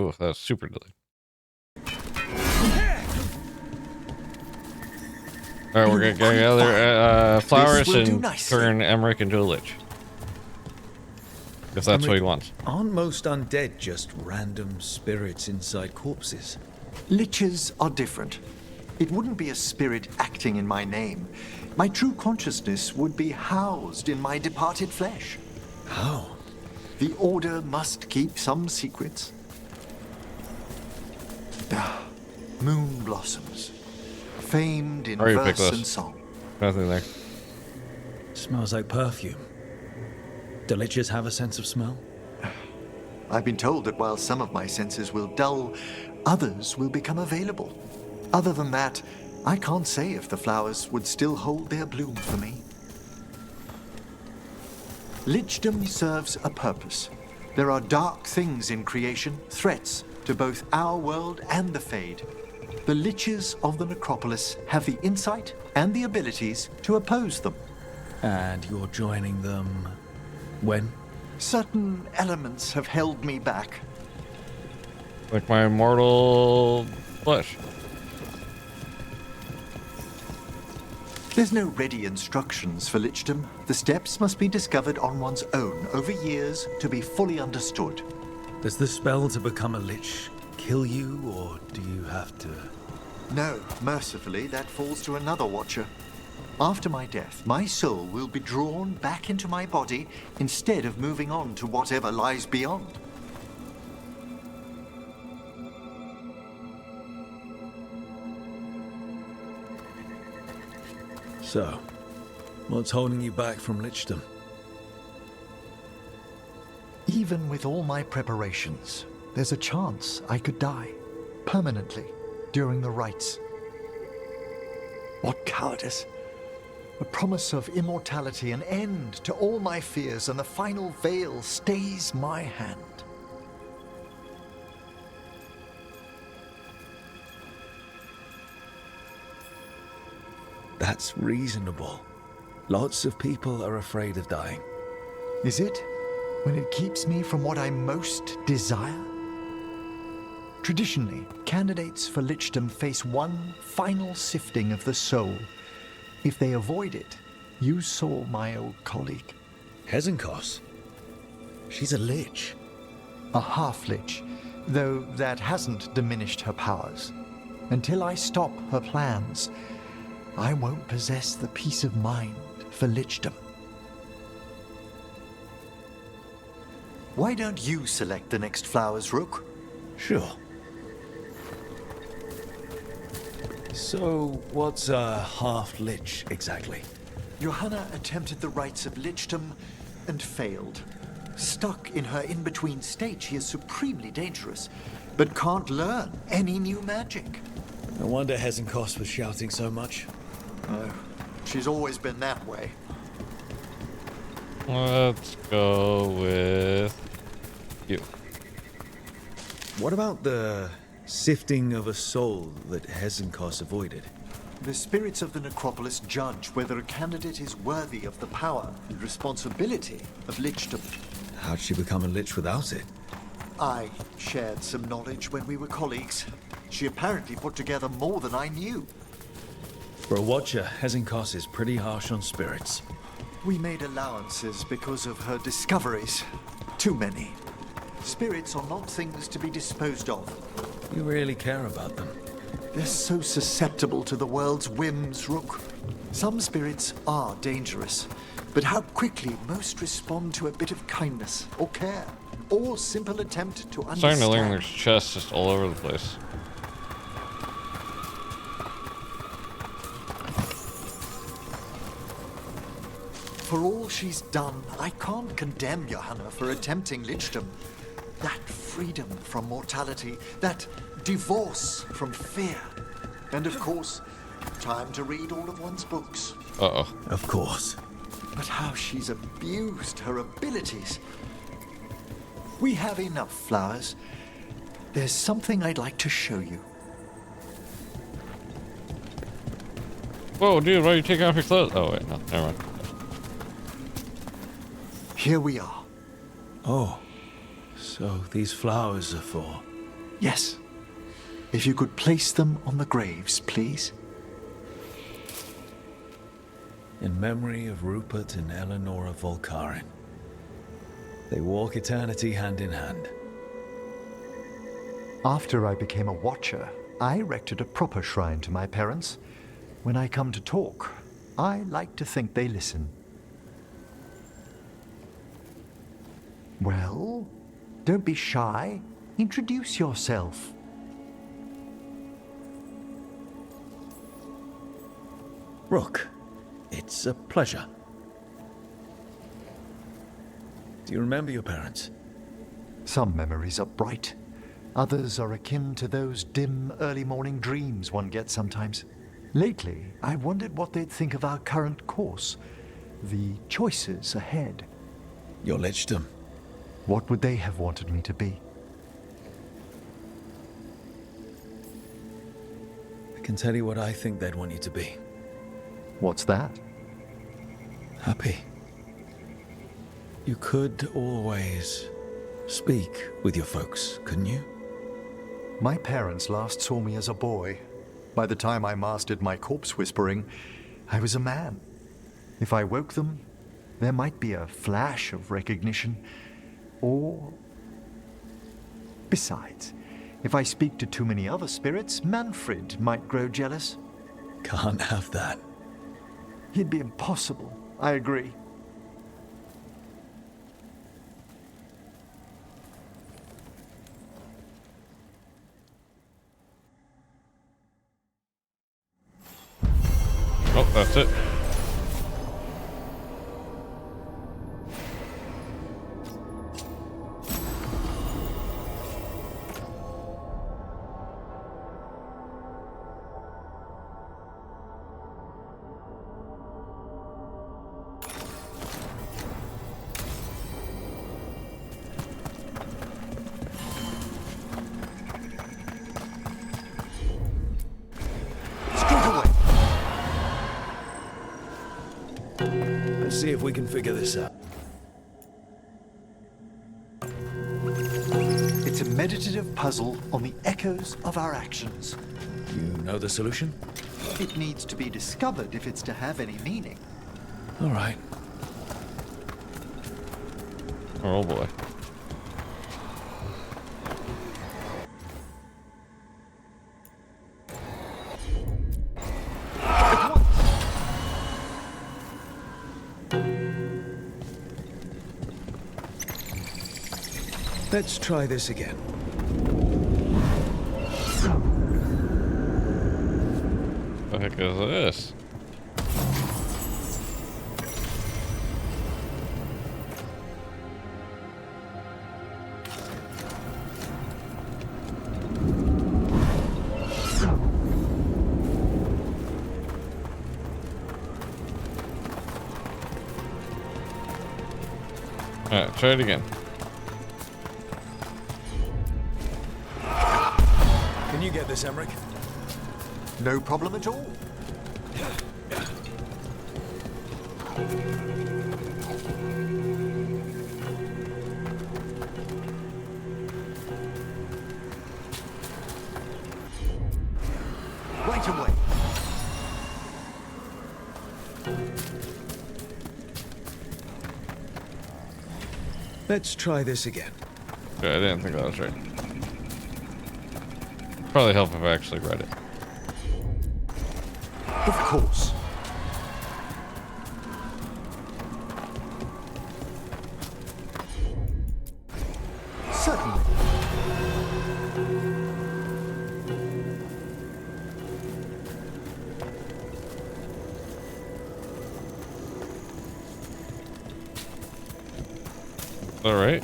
Oh, that's super delayed. All right, we're gonna gather flowers and turn Emmerich into a lich. If that's what he wants. Aren't most undead just random spirits inside corpses? Liches are different. It wouldn't be a spirit acting in my name. My true consciousness would be housed in my departed flesh. How? The Order must keep some secrets. Moon blossoms, famed in verse and song. Nothing there. Smells like perfume. Do liches have a sense of smell? I've been told that while some of my senses will dull, others will become available. Other than that, I can't say if the flowers would still hold their bloom for me. Lichdom serves a purpose. There are dark things in creation, threats to both our world and the Fade. The Liches of the Necropolis have the insight and the abilities to oppose them. And you're joining them when? Certain elements have held me back. Like my immortal flesh. There's no ready instructions for Lichdom. The steps must be discovered on one's own over years to be fully understood. Does the spell to become a lich kill you, or do you have to? No, mercifully, that falls to another watcher. After my death, my soul will be drawn back into my body instead of moving on to whatever lies beyond. So, what's holding you back from lichdom? Even with all my preparations, there's a chance I could die permanently during the rites. What cowardice! A promise of immortality, an end to all my fears, and the final veil stays my hand. That's reasonable. Lots of people are afraid of dying. Is it? When it keeps me from what I most desire? Traditionally, candidates for lichdom face one final sifting of the soul. If they avoid it, you saw my old colleague. Hezenkos? She's a lich. A half-lich, though that hasn't diminished her powers. Until I stop her plans, I won't possess the peace of mind for lichdom. Why don't you select the next flowers, Rook? Sure. So, what's a half-lich exactly? Johanna attempted the rites of lichdom and failed. Stuck in her in-between state, she is supremely dangerous, but can't learn any new magic. No wonder Hezenkos was shouting so much. Oh, she's always been that way. Let's go with you. What about the sifting of a soul that Hezenkos avoided? The spirits of the Necropolis judge whether a candidate is worthy of the power and responsibility of lichdom. How'd she become a lich without it? I shared some knowledge when we were colleagues. She apparently put together more than I knew. For a watcher, Hezenkos is pretty harsh on spirits. We made allowances because of her discoveries. Too many. Spirits are not things to be disposed of. You really care about them. They're so susceptible to the world's whims, Rook. Some spirits are dangerous, but how quickly most respond to a bit of kindness or care, or simple attempt to understand. Starting to learn there's chests just all over the place. For all she's done, I can't condemn Johanna for attempting lichdom. That freedom from mortality, that divorce from fear. And of course, time to read all of one's books. Uh-oh. Of course. But how she's abused her abilities. We have enough flowers. There's something I'd like to show you. Whoa, dude, why are you taking off your clothes? Oh, wait, no, never mind. Here we are. Oh, so these flowers are for... Yes. If you could place them on the graves, please. In memory of Rupert and Eleonora Volkaren. They walk eternity hand in hand. After I became a watcher, I erected a proper shrine to my parents. When I come to talk, I like to think they listen. Well, don't be shy. Introduce yourself. Rook, it's a pleasure. Do you remember your parents? Some memories are bright. Others are akin to those dim, early morning dreams one gets sometimes. Lately, I wondered what they'd think of our current course, the choices ahead. Your lichdom. What would they have wanted me to be? I can tell you what I think they'd want you to be. What's that? Happy. You could always speak with your folks, couldn't you? My parents last saw me as a boy. By the time I mastered my corpse whispering, I was a man. If I woke them, there might be a flash of recognition, or... Besides, if I speak to too many other spirits, Manfred might grow jealous. Can't have that. It'd be impossible, I agree. Oh, that's it. Let's see if we can figure this out. It's a meditative puzzle on the echoes of our actions. You know the solution? It needs to be discovered if it's to have any meaning. All right. Oh boy. Let's try this again. What the heck is this? Alright, try it again. Can you get this, Emmerich? No problem at all. Right away. Let's try this again. Yeah, I didn't think that was right. Probably help if I actually read it. Of course. Certainly. All right.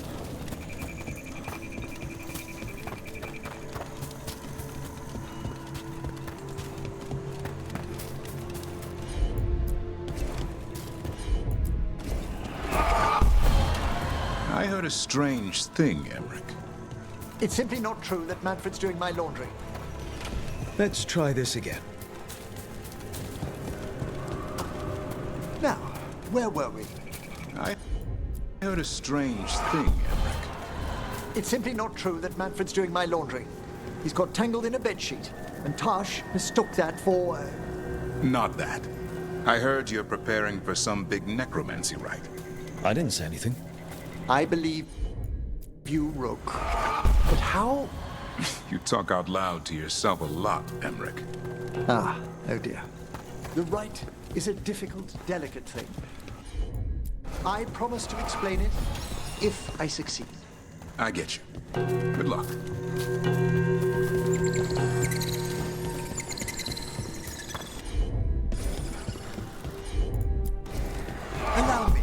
I heard a strange thing, Emmerich. It's simply not true that Manfred's doing my laundry. Let's try this again. Now, where were we? I heard a strange thing, Emmerich. It's simply not true that Manfred's doing my laundry. He's got tangled in a bedsheet, and Tosh mistook that for... Not that. I heard you're preparing for some big necromancy rite. I didn't say anything. I believe you, Rook. But how... You talk out loud to yourself a lot, Emmerich. Ah, oh dear. The rite is a difficult, delicate thing. I promise to explain it if I succeed. I get you. Good luck. Allow me.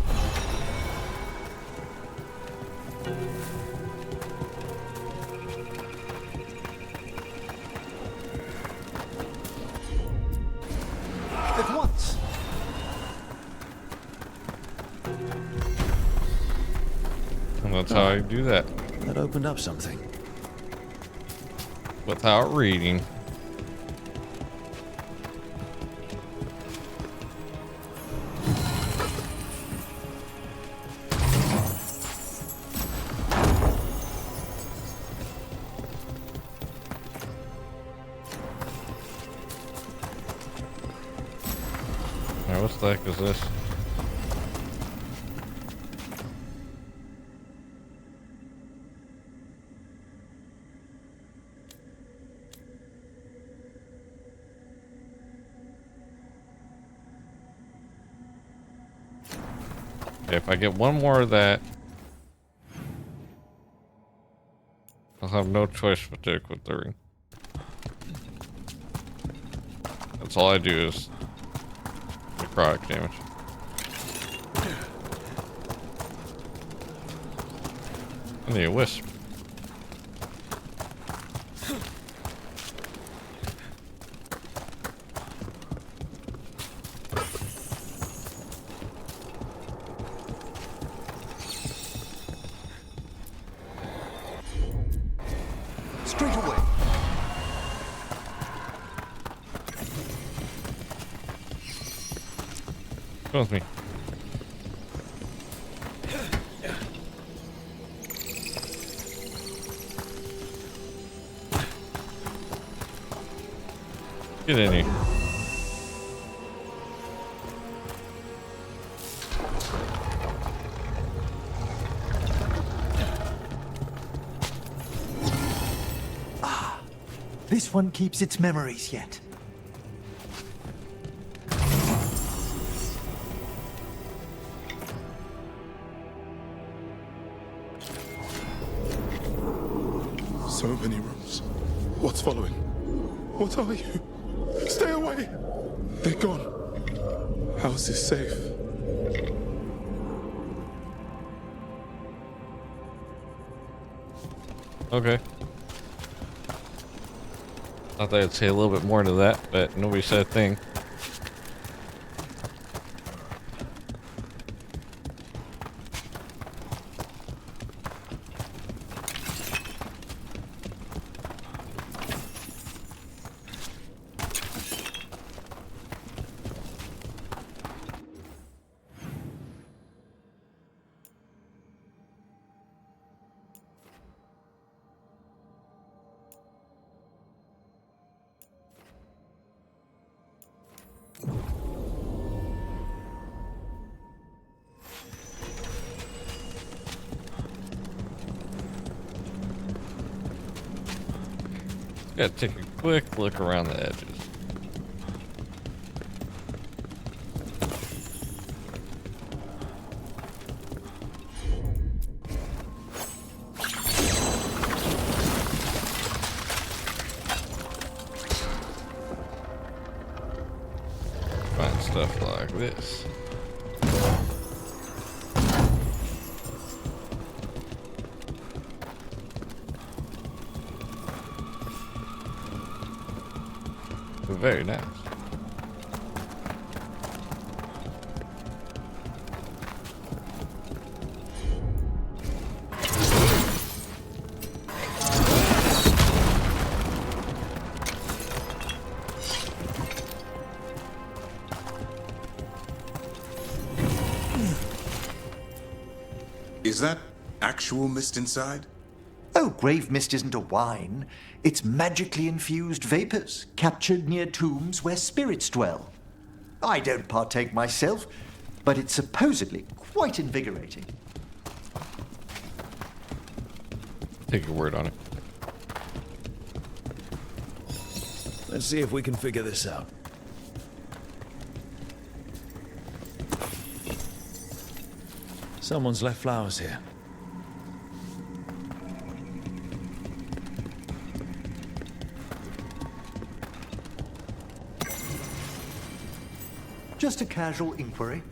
At once. And that's how I do that. That opened up something. Without reading. Now, what the heck is this? Okay, if I get one more of that, I'll have no choice but to equip the ring. That's all I do is necrotic damage. I need a wisp. Straight away. Come with me. Get in here. This one keeps its memories yet. So many rooms. What's following? What are you? Stay away! They're gone. How is this safe? Okay. I thought I'd say a little bit more to that, but nobody said a thing. Gotta take a quick look around the edges. Find stuff like this. Very nice. Is that actual mist inside? Oh, grave mist isn't a wine. It's magically infused vapors captured near tombs where spirits dwell. I don't partake myself, but it's supposedly quite invigorating. Take your word on it. Let's see if we can figure this out. Someone's left flowers here. Just a casual inquiry.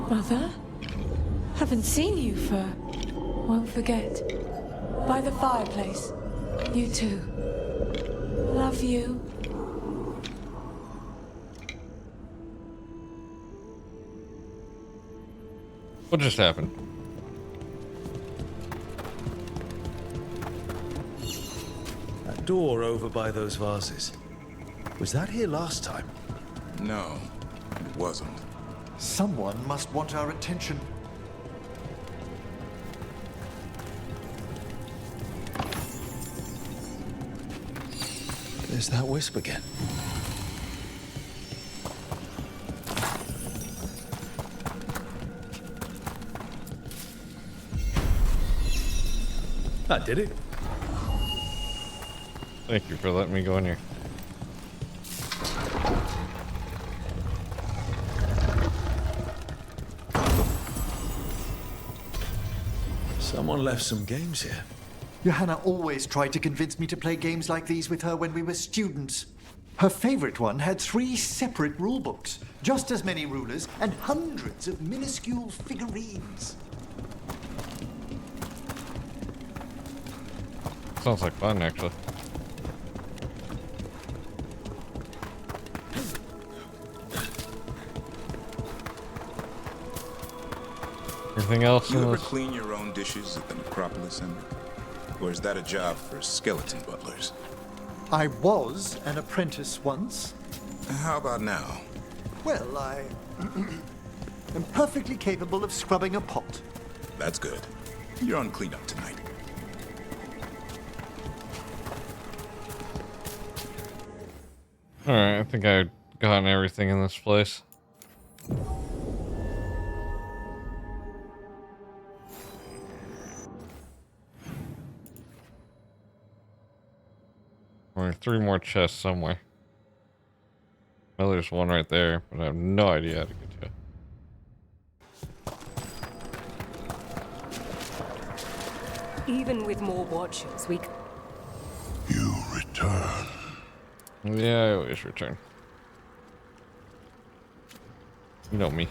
Mother? Haven't seen you for... Won't forget. By the fireplace. You too. Love you. What just happened? That door over by those vases. Was that here last time? No, it wasn't. Someone must want our attention. There's that wisp again. That did it. Thank you for letting me go in here. Someone left some games here. Johanna always tried to convince me to play games like these with her when we were students. Her favorite one had 3 separate rulebooks, just as many rulers, and hundreds of minuscule figurines. Sounds like fun, actually. Anything else You in ever this? clean your own dishes at the necropolis, Henrik? Or is that a job for skeleton butlers? I was an apprentice once. How about now? Well, I am perfectly capable of scrubbing a pot. That's good. You're on cleanup tonight. Alright, I think I got everything in this place. Or 3 more chests somewhere. Well, there's one right there, but I have no idea how to get to it. Even with more watchers, we... You return. Yeah, I always return. You know me.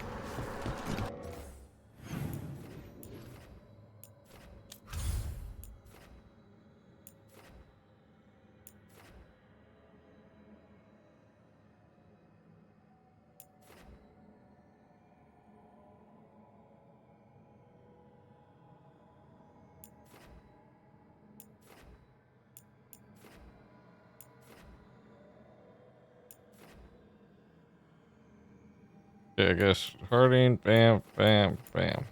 Yeah, I guess Harding, bam, bam, bam.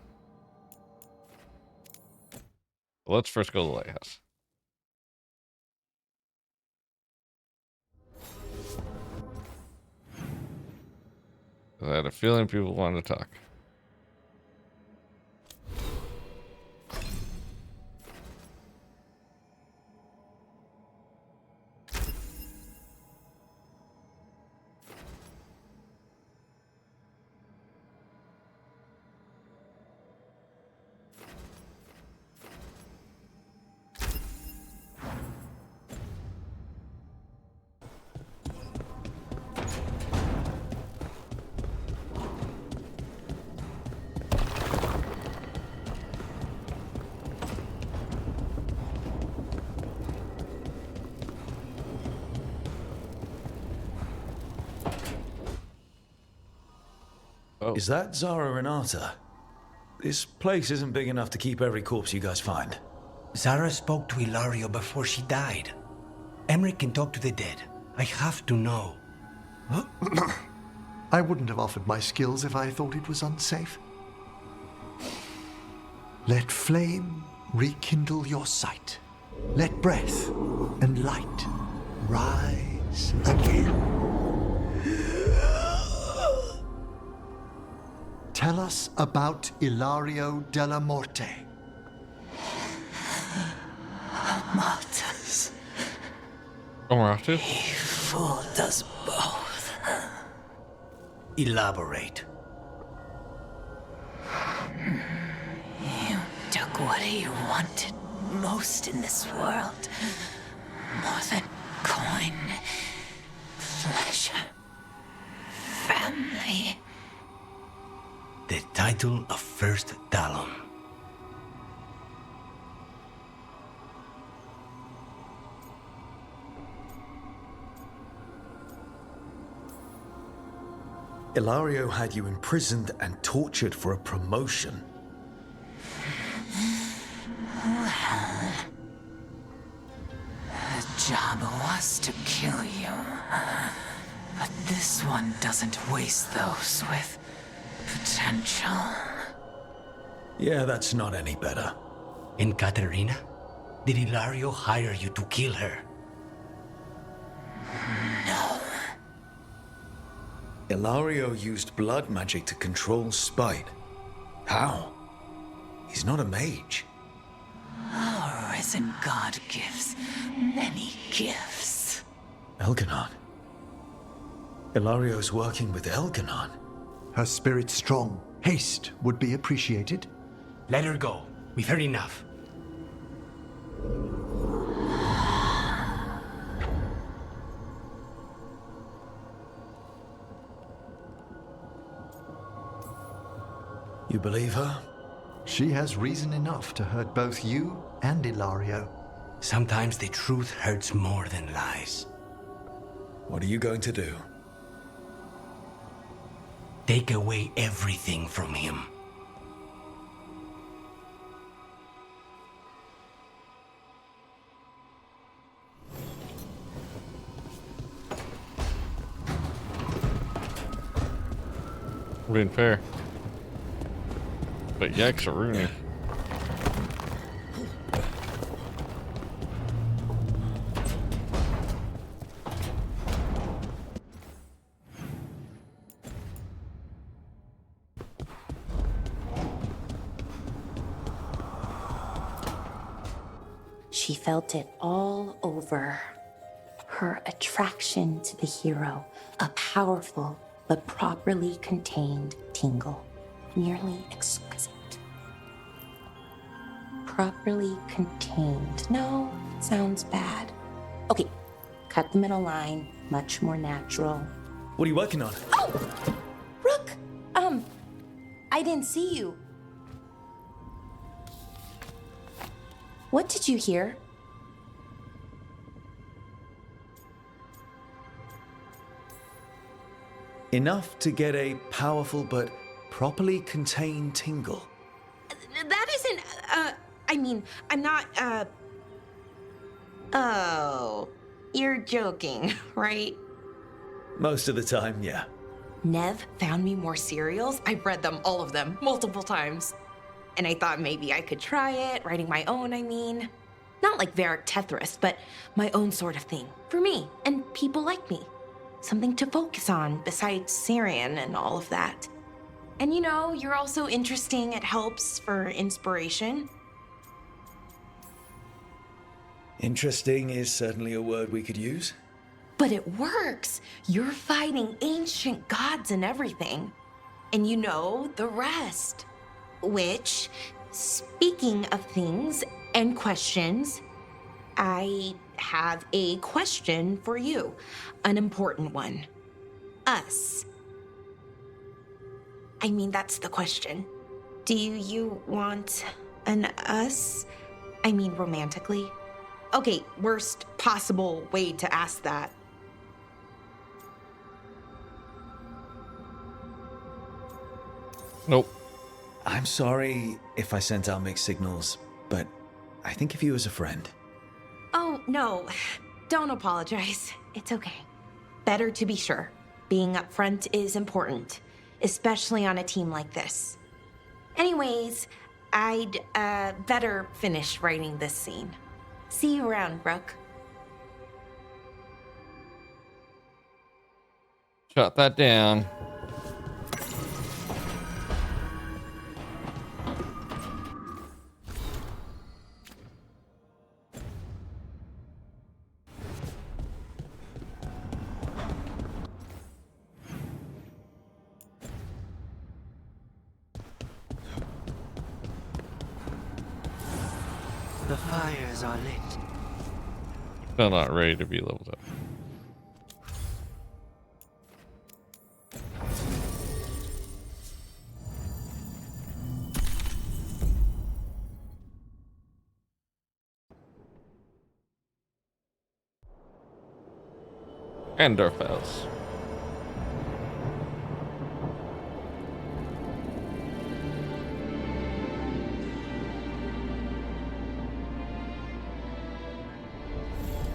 Let's first go to the lighthouse. I had a feeling people wanted to talk. Oh. Is that Zara Renata? This place isn't big enough to keep every corpse you guys find. Zara spoke to Ilario before she died. Emmerich can talk to the dead. I have to know. I wouldn't have offered my skills if I thought it was unsafe. Let flame rekindle your sight. Let breath and light rise again. Tell us about Ilario della Morte. Martyrs. Alrighty. Fooled us both. Elaborate. You took what he wanted most in this world. More than coin, pleasure, family. The title of First Talon. Ilario had you imprisoned and tortured for a promotion. The job was to kill you. But this one doesn't waste those with potential. Yeah, that's not any better. And Katerina? Did Ilario hire you to kill her? No. Ilario used blood magic to control Spite. How? He's not a mage. Our risen god gives many gifts. Elganon. Ilario's working with Elganon. Her spirit strong. Haste would be appreciated. Let her go. We've heard enough. You believe her? She has reason enough to hurt both you and Ilario. Sometimes the truth hurts more than lies. What are you going to do? Take away everything from him. Being fair. But yaks are Rooney. She felt it all over. Her attraction to the hero, a powerful but properly contained tingle, nearly exquisite. Properly contained. No, sounds bad. Okay, cut the middle line, much more natural. What are you working on? Oh! Rook! I didn't see you. What did you hear? Enough to get a powerful but properly contained tingle. That isn't, I mean, I'm not, Oh, you're joking, right? Most of the time, yeah. Nev found me more cereals. I've read them, all of them, multiple times. And I thought maybe I could try it, writing my own, I mean. Not like Varric Tethris, but my own sort of thing. For me, and people like me. Something to focus on besides Syrian and all of that. And you know, you're also interesting. It helps for inspiration. Interesting is certainly a word we could use. But it works. You're fighting ancient gods and everything. And you know the rest. Which, speaking of things and questions, I have a question for you. An important one. Us. I mean, that's the question. Do you want an us? I mean, romantically? Okay, worst possible way to ask that. Nope. I'm sorry if I sent out mixed signals, but I think of you as a friend. Oh, no. Don't apologize. It's okay. Better to be sure. Being upfront is important, especially on a team like this. Anyways, I'd better finish writing this scene. See you around, Brooke. Shut that down. The fires are lit. Still not ready to be leveled up. Enderfels.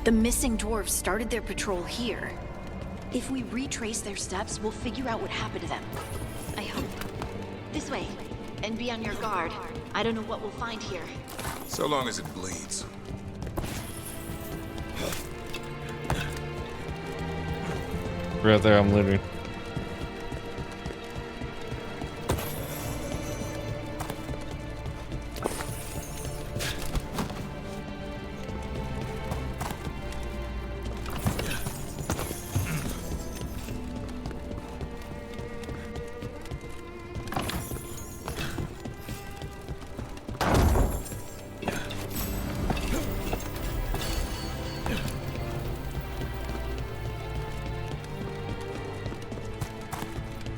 The missing dwarves started their patrol here. If we retrace their steps, we'll figure out what happened to them. I hope. This way. And be on your guard. I don't know what we'll find here. So long as it bleeds. Right there, I'm looting.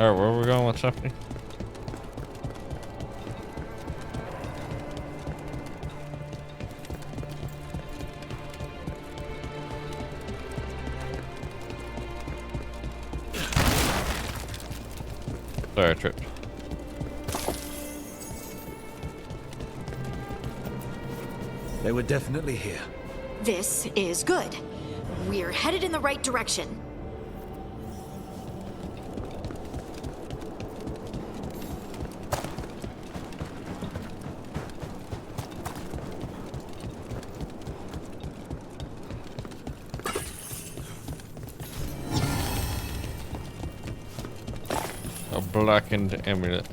Alright, where are we going? What's happening? Sorry, I tripped. They were definitely here. This is good. We're headed in the right direction. A blackened amulet.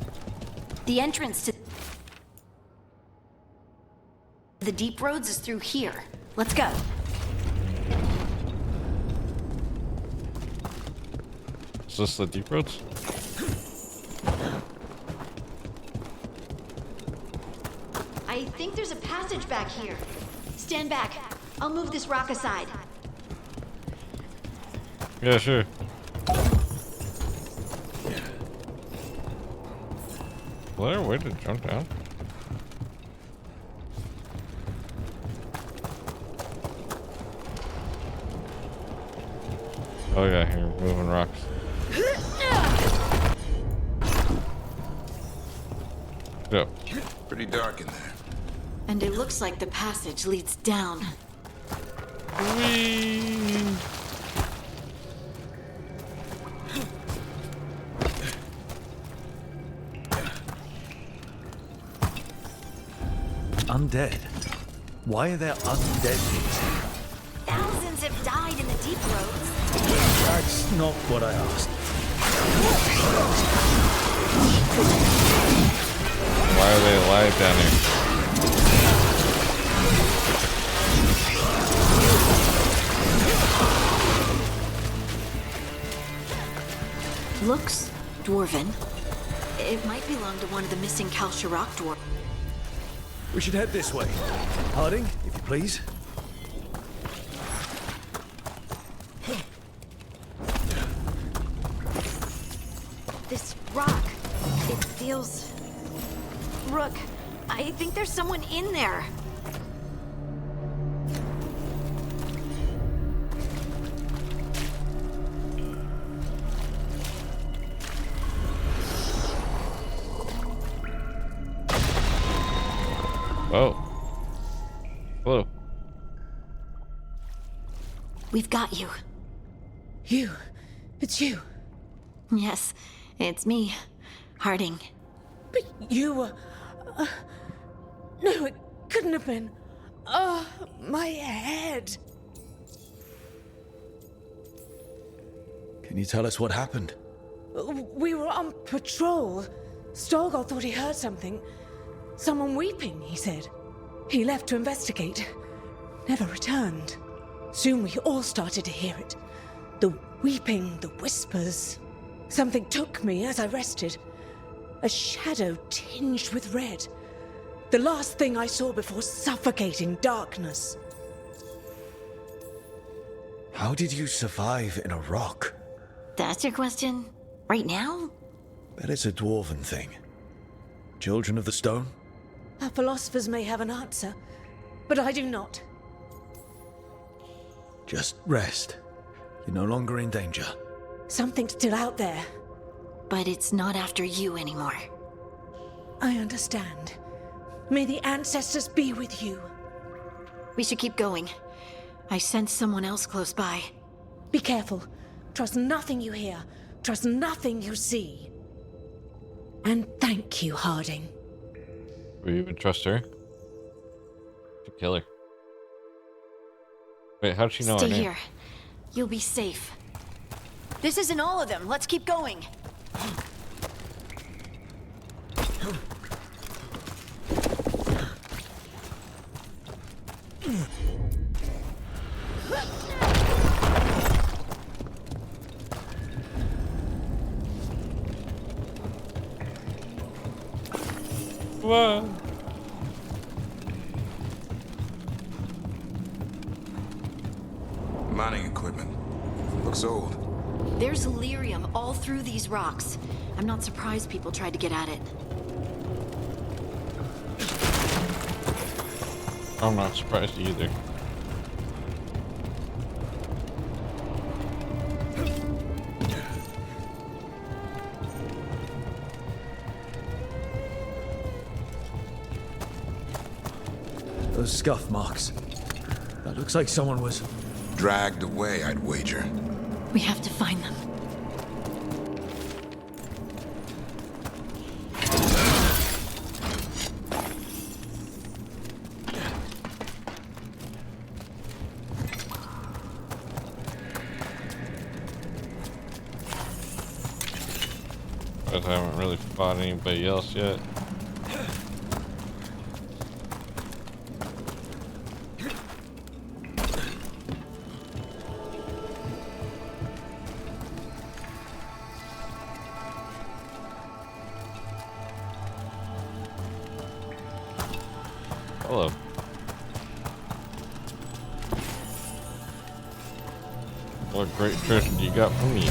The entrance to the deep roads is through here. Let's go. Is this the deep roads? I think there's a passage back here. Stand back. I'll move this rock aside. Yeah, sure. Is there a way to jump down? Oh yeah, you're moving rocks. Yep. Pretty dark in there. And it looks like the passage leads down. Whee! Undead? Why are there undead things here? Thousands have died in the deep roads. That's not what I asked. Why are they alive down here? Looks dwarven. It might belong to one of the missing Kalsharok dwarves. We should head this way. Harding, if you please. This rock, it feels... Rook, I think there's someone in there. Oh. Whoa. We've got you. You. It's you. Yes, it's me, Harding. But you were... no, it couldn't have been. Oh, my head. Can you tell us what happened? We were on patrol. Stolgar thought he heard something. Someone weeping, he said. He left to investigate. Never returned. Soon we all started to hear it. The weeping, the whispers. Something took me as I rested. A shadow tinged with red. The last thing I saw before suffocating darkness. How did you survive in a rock? That's your question? Right now? Bet it's a dwarven thing. Children of the Stone? Our philosophers may have an answer, but I do not. Just rest. You're no longer in danger. Something's still out there. But it's not after you anymore. I understand. May the ancestors be with you. We should keep going. I sense someone else close by. Be careful. Trust nothing you hear. Trust nothing you see. And thank you, Harding. We even trust her to kill her. Wait, how'd she know Stay our name? here. You'll be safe. This isn't all of them. Let's keep going. Whoa. Mining equipment. Looks old. There's lyrium all through these rocks. I'm not surprised people tried to get at it. I'm not surprised either. Those scuff marks. That looks like someone was... Dragged away, I'd wager. We have to find them. I haven't really fought anybody else yet. Hello. What great treasure do you got for me?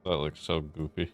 That looks so goofy.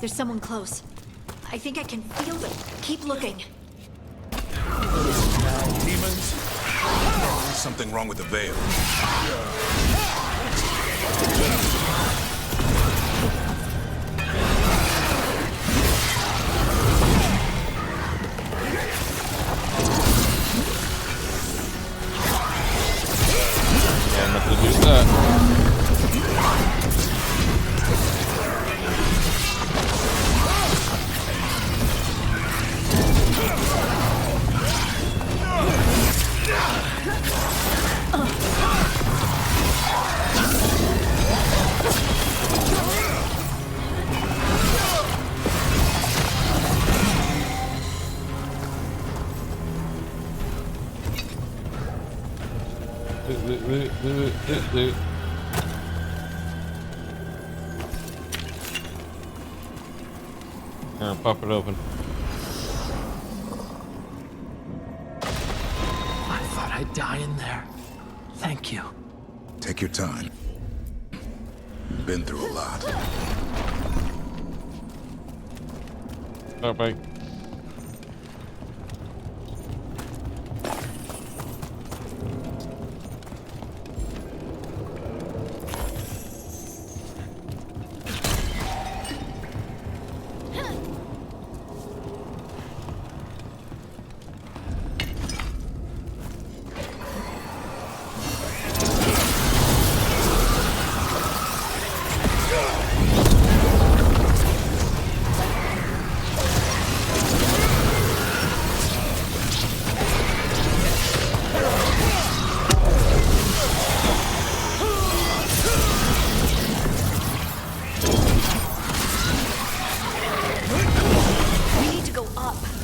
There's someone close. I think I can feel them. Keep looking. Demons? Something wrong with the veil. Yeah, enough to do that. Here, pop it open. I thought I'd die in there. Thank you. Take your time. Been through a lot. Bye-bye.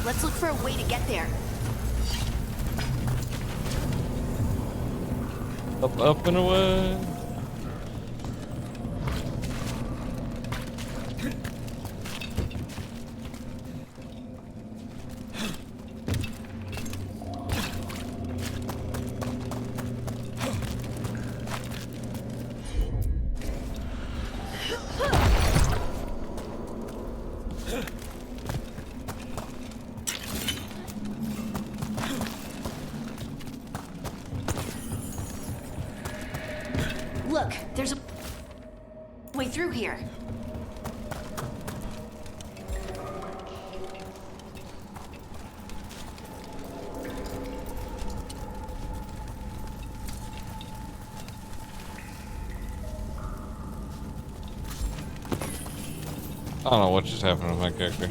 Let's look for a way to get there. Up and away. Look, there's a way through here. I don't know what just happened with my character.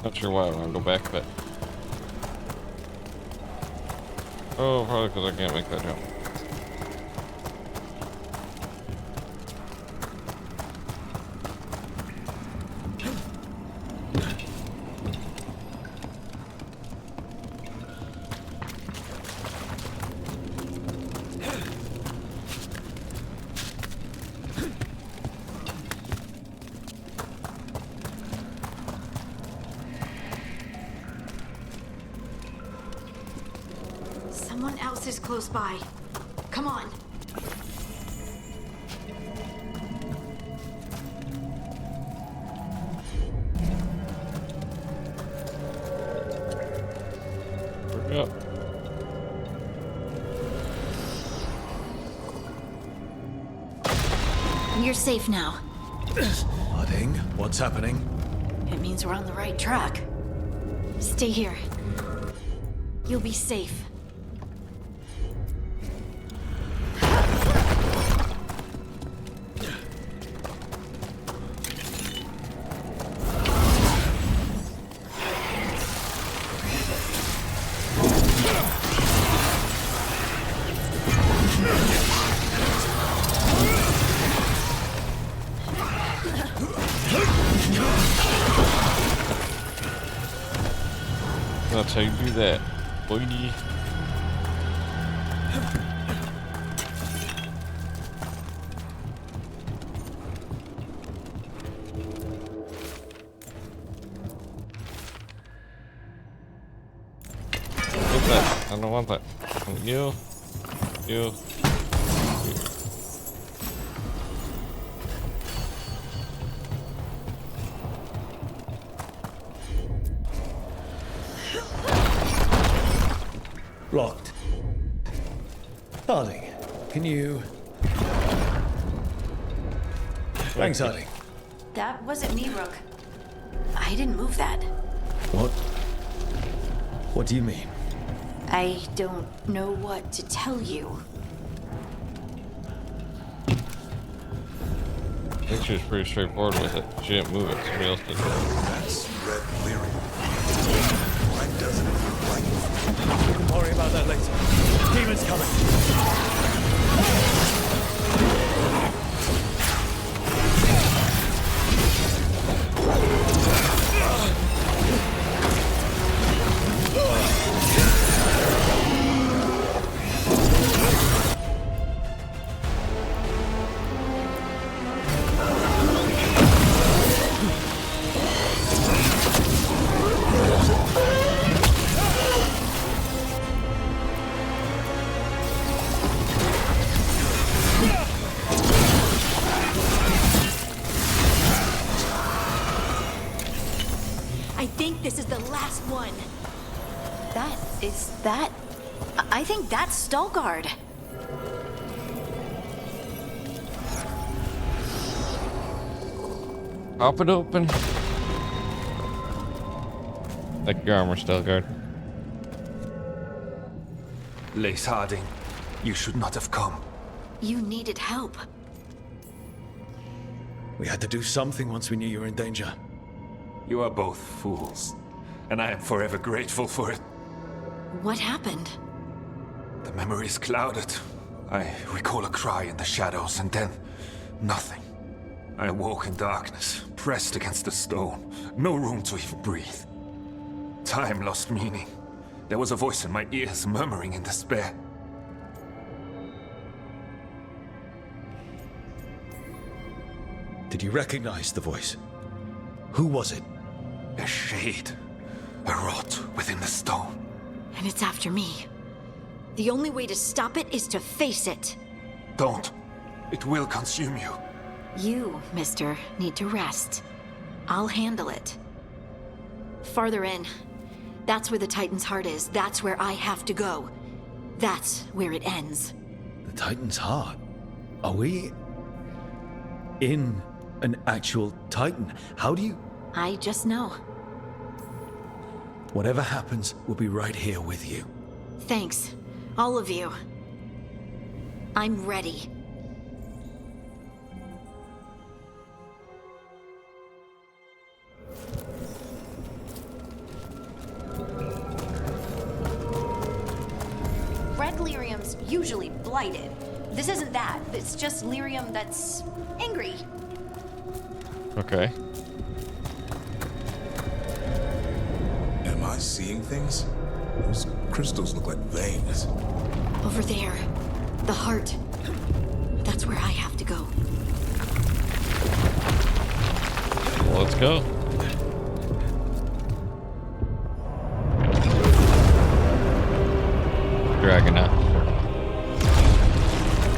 Not sure why I want to go back, but oh, probably because I can't make that jump. Someone else is close by. Come on. Hurry up. You're safe now. Harding, what's happening? It means we're on the right track. Stay here. You'll be safe. That's how you do that, boy. Get that. I don't want that. You. Locked. Harding, can you... Thanks, Harding. That wasn't me, Rook. I didn't move that. What? What do you mean? I don't know what to tell you. I think she was pretty straightforward with it. She didn't move it. Somebody else did. That's Red Lyrium. Why doesn't it look like it? We can worry about that later. Demons coming. I think this is the last one. I think that's Stalgard. Pop it open. Like your armor, Stalgard. Lace Harding, you should not have come. You needed help. We had to do something once we knew you were in danger. You are both fools, and I am forever grateful for it. What happened? The memory is clouded. I recall a cry in the shadows, and then nothing. I awoke in darkness, pressed against the stone. No room to even breathe. Time lost meaning. There was a voice in my ears murmuring in despair. Did you recognize the voice? Who was it? A shade. A rot within the stone. And it's after me. The only way to stop it is to face it. Don't. It will consume you. You, mister, need to rest. I'll handle it. Farther in. That's where the Titan's heart is. That's where I have to go. That's where it ends. The Titan's heart? Are we... in an actual Titan? How do you... I just know. Whatever happens, we'll be right here with you. Thanks. All of you. I'm ready. Red lyrium's usually blighted. This isn't that. It's just lyrium that's angry. Okay. Am I seeing things? Those crystals look like veins. Over there. The heart. That's where I have to go. Well, let's go. Dragon now.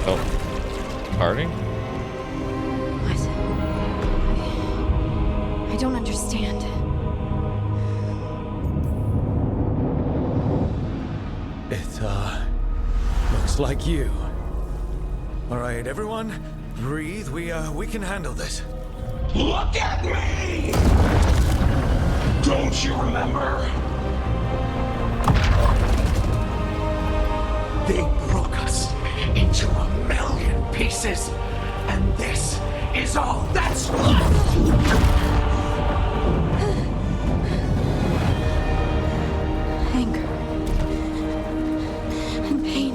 Oh. Harding? What? I don't understand. It, looks like you. All right, everyone, breathe. We can handle this. Look at me! Don't you remember? They broke us into a million pieces, and this is all that's left! Anger and pain.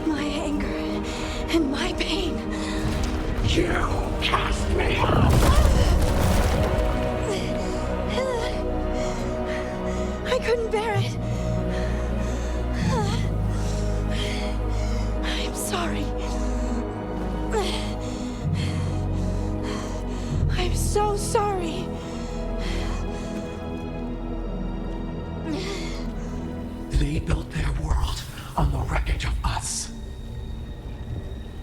My anger and my pain. You cast me out! I couldn't bear it. I'm sorry. I'm so sorry. They built their world on the wreckage of us.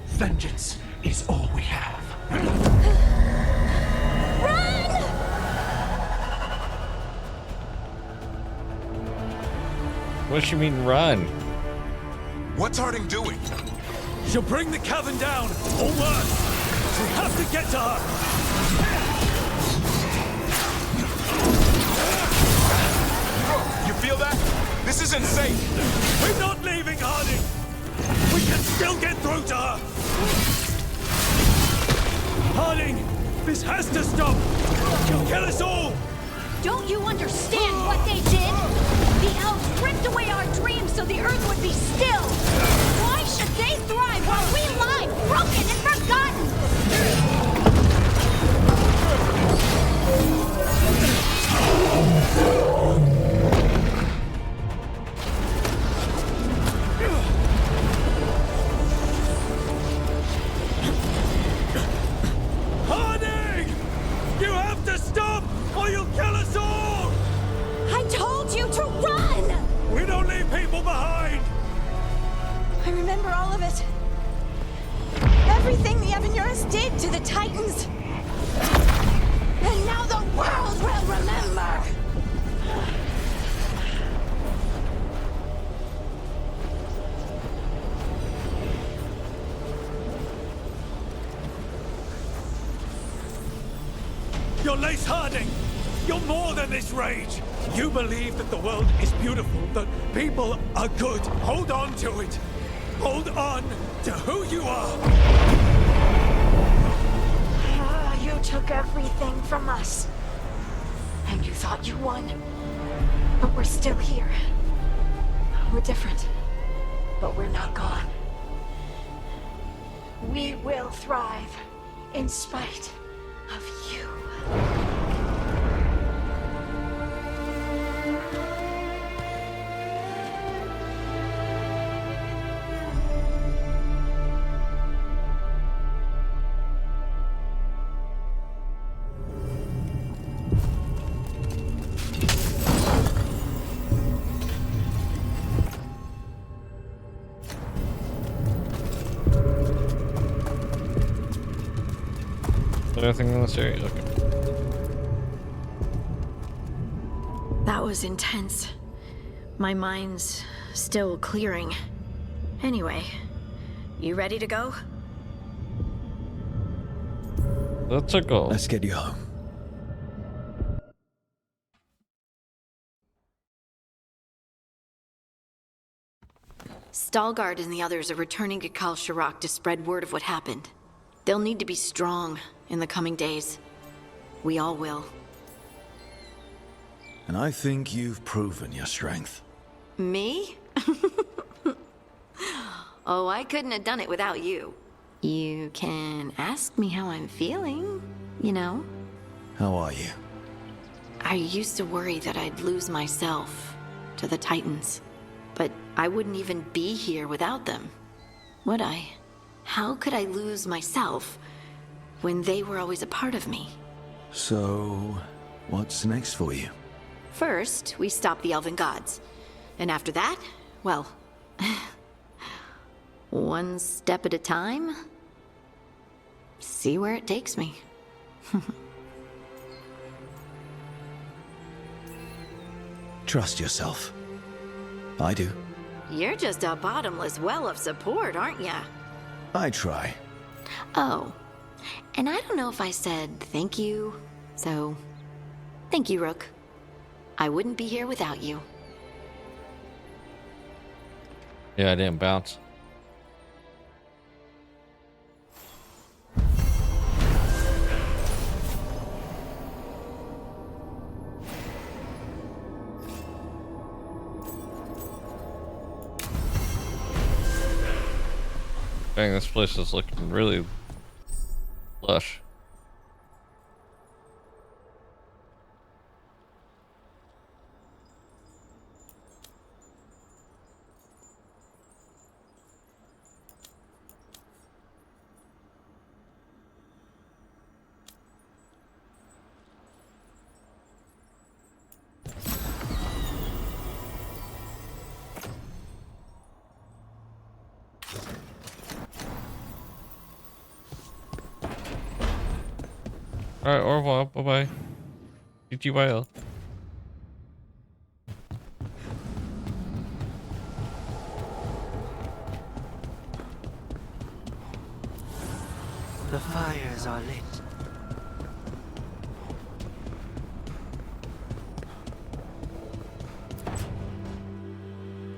Vengeance is all we have. What does she mean, run? What's Harding doing? She'll bring the cavern down, or worse. We have to get to her. You feel that? This isn't safe. We're not leaving, Harding. We can still get through to her. Harding, this has to stop. She'll kill us all. Don't you understand what they did? The elves ripped away our dreams so the earth would be still. Why should they thrive while we lie, broken and forgotten? Harding! You have to stop, or you'll kill us all! I told you to run! We don't leave people behind! I remember all of it. Everything the Evanurus did to the Titans. And now the world will remember! You're Lace Harding! You're more than this rage! You believe that the world is beautiful, that people are good. Hold on to it! Hold on to who you are! You took everything from us. And you thought you won. But we're still here. We're different. But we're not gone. We will thrive in spite of you. Anything in this area? Okay. That was intense. My mind's still clearing. Anyway, you ready to go? Let's go. Let's get you home. Stalgard and the others are returning to Kal Shirak to spread word of what happened. They'll need to be strong in the coming days. We all will. And I think you've proven your strength. Me? Oh, I couldn't have done it without you. You can ask me how I'm feeling, you know? How are you? I used to worry that I'd lose myself to the Titans. But I wouldn't even be here without them, would I? How could I lose myself when they were always a part of me? So, what's next for you? First, we stop the Elven Gods. And after that, well, one step at a time. See where it takes me. Trust yourself. I do. You're just a bottomless well of support, aren't ya? I try. Oh, and I don't know if I said thank you, so thank you, Rook. I wouldn't be here without you. Yeah, I didn't bounce. Dang, this place is looking really lush. Alright, au revoir, bye bye. GTYL. The fires are lit.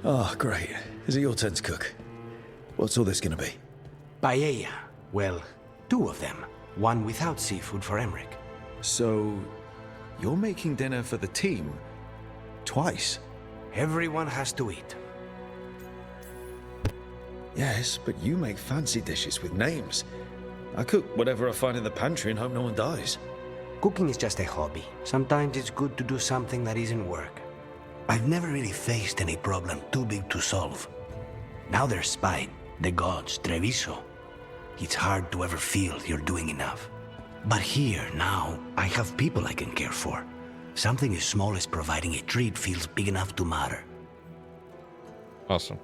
Oh, great. Is it your turn to cook? What's all this gonna be? Paella. Well, 2 of them. One without seafood for Emmerich. So, you're making dinner for the team twice? Everyone has to eat. Yes, but you make fancy dishes with names. I cook whatever I find in the pantry and hope no one dies. Cooking is just a hobby. Sometimes it's good to do something that isn't work. I've never really faced any problem too big to solve. Now there's Spite, the gods, Treviso. It's hard to ever feel you're doing enough. But here, now, I have people I can care for. Something as small as providing a treat feels big enough to matter. Awesome.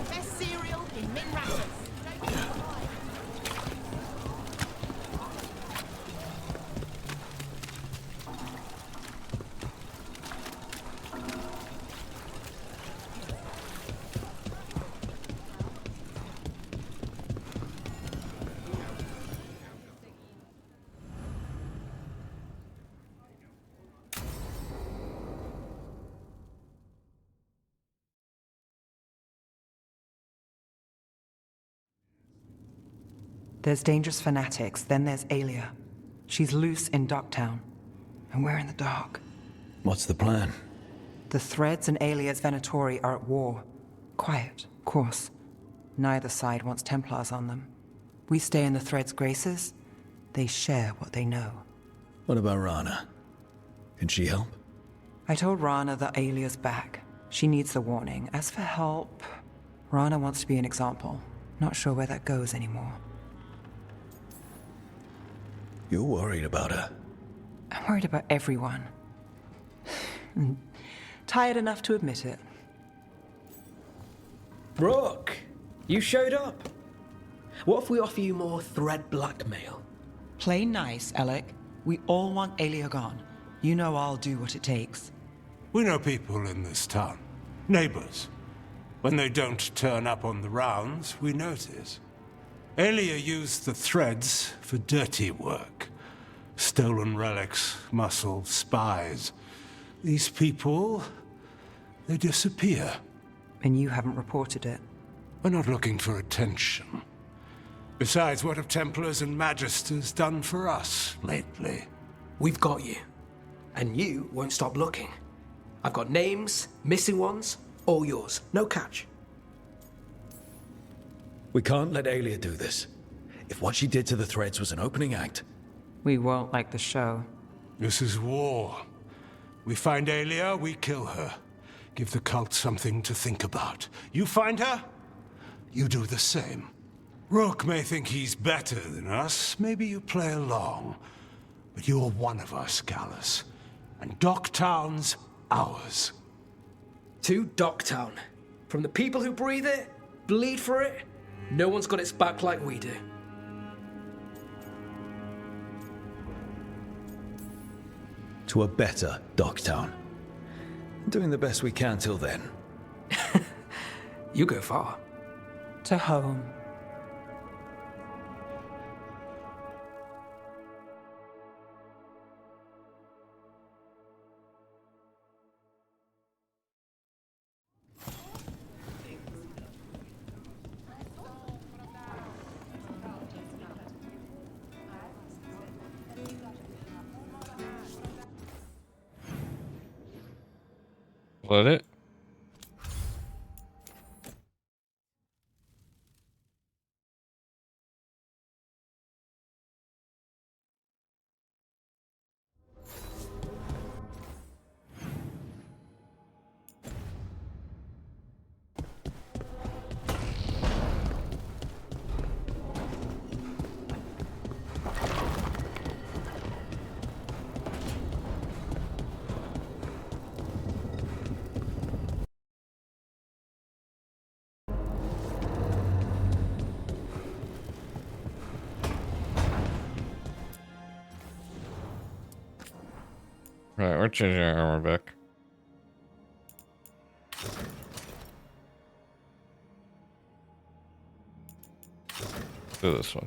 Best cereal in Min Ratters. There's dangerous fanatics, then there's Aelia. She's loose in Docktown, and we're in the dark. What's the plan? The Threads and Aelia's Venatori are at war. Quiet, of course. Neither side wants Templars on them. We stay in the Threads' graces. They share what they know. What about Rana? Can she help? I told Rana that Aelia's back. She needs the warning. As for help, Rana wants to be an example. Not sure where that goes anymore. You're worried about her. I'm worried about everyone. Tired enough to admit it. Rook, you showed up. What if we offer you more Thread blackmail? Play nice, Alec. We all want Aelia gone. You know I'll do what it takes. We know people in this town. Neighbors. When they don't turn up on the rounds, we notice. Aelia used the Threads for dirty work. Stolen relics, muscle, spies. These people, they disappear. And you haven't reported it. We're not looking for attention. Besides, what have Templars and Magisters done for us lately? We've got you. And you won't stop looking. I've got names, missing ones, all yours. No catch. We can't let Aelia do this. If what she did to the Threads was an opening act... We won't like the show. This is war. We find Aelia, we kill her. Give the cult something to think about. You find her, you do the same. Rook may think he's better than us. Maybe you play along. But you're one of us, Gallus. And Docktown's ours. To Docktown. From the people who breathe it, bleed for it, no one's got its back like we do. To a better Docktown. Doing the best we can till then. You go far. To home. Let it. Right, we're changing our armor back. Do this one.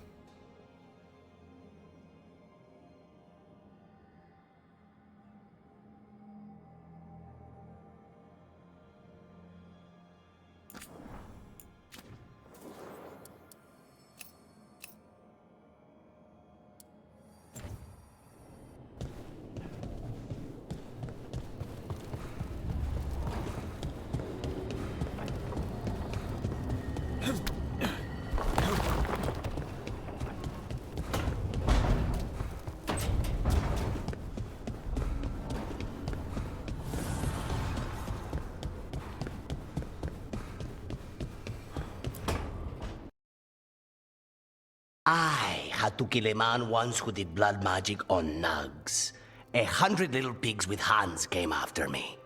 I had to kill a man once who did blood magic on nugs. 100 little pigs with hands came after me.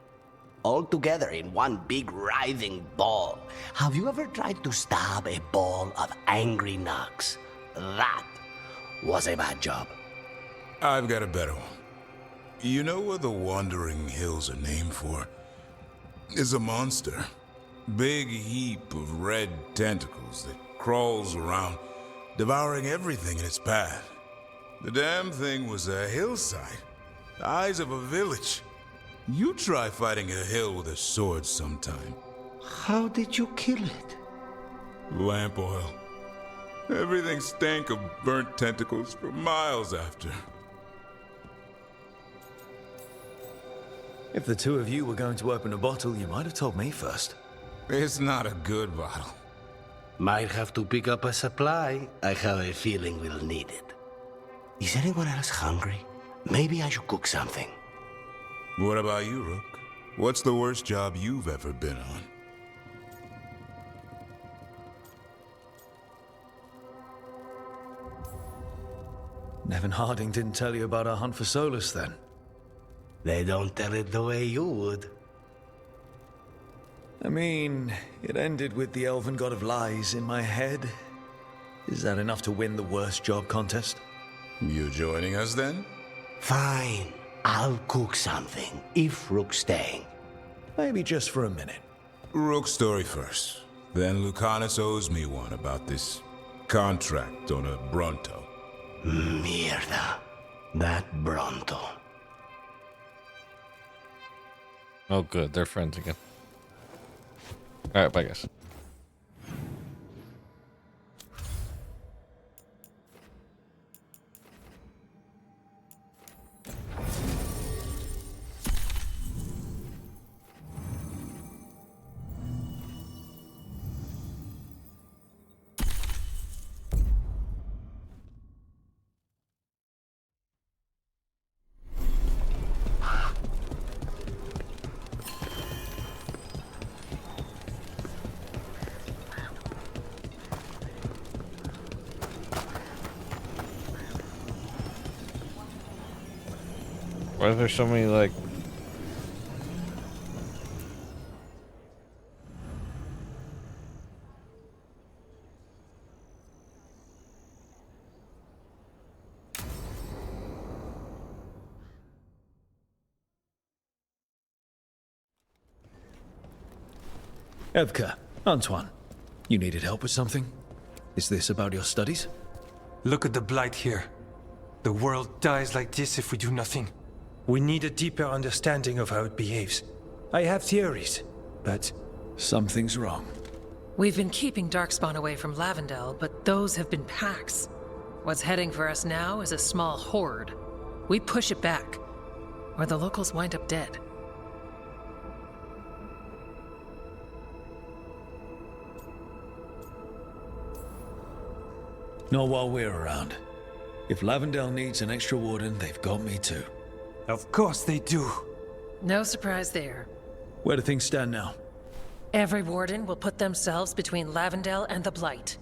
All together in one big writhing ball. Have you ever tried to stab a ball of angry nugs? That was a bad job. I've got a better one. You know what the Wandering Hills are named for? It's a monster. Big heap of red tentacles that crawls around, devouring everything in its path. The damn thing was a hillside, the eyes of a village. You try fighting a hill with a sword sometime. How did you kill it? Lamp oil. Everything stank of burnt tentacles for miles after. If the two of you were going to open a bottle, you might have told me first. It's not a good bottle. Might have to pick up a supply. I have a feeling we'll need it. Is anyone else hungry? Maybe I should cook something. What about you, Rook? What's the worst job you've ever been on? Nevin Harding didn't tell you about our hunt for Solus, then? They don't tell it the way you would. I mean, it ended with the Elven God of Lies in my head. Is that enough to win the worst job contest? You joining us, then? Fine. I'll cook something, if Rook's staying. Maybe just for a minute. Rook's story first. Then Lucanus owes me one about this contract on a Bronto. Mierda. That Bronto. Oh, good. They're friends again. Alright, bye, guys. Why are there so many, like... Evka, Antoine, you needed help with something? Is this about your studies? Look at the blight here. The world dies like this if we do nothing. We need a deeper understanding of how it behaves. I have theories, but... Something's wrong. We've been keeping Darkspawn away from Lavendel, but those have been packs. What's heading for us now is a small horde. We push it back, or the locals wind up dead. Not while we're around. If Lavendel needs an extra warden, they've got me too. Of course they do. No surprise there. Where do things stand now? Every warden will put themselves between Lavendel and the Blight.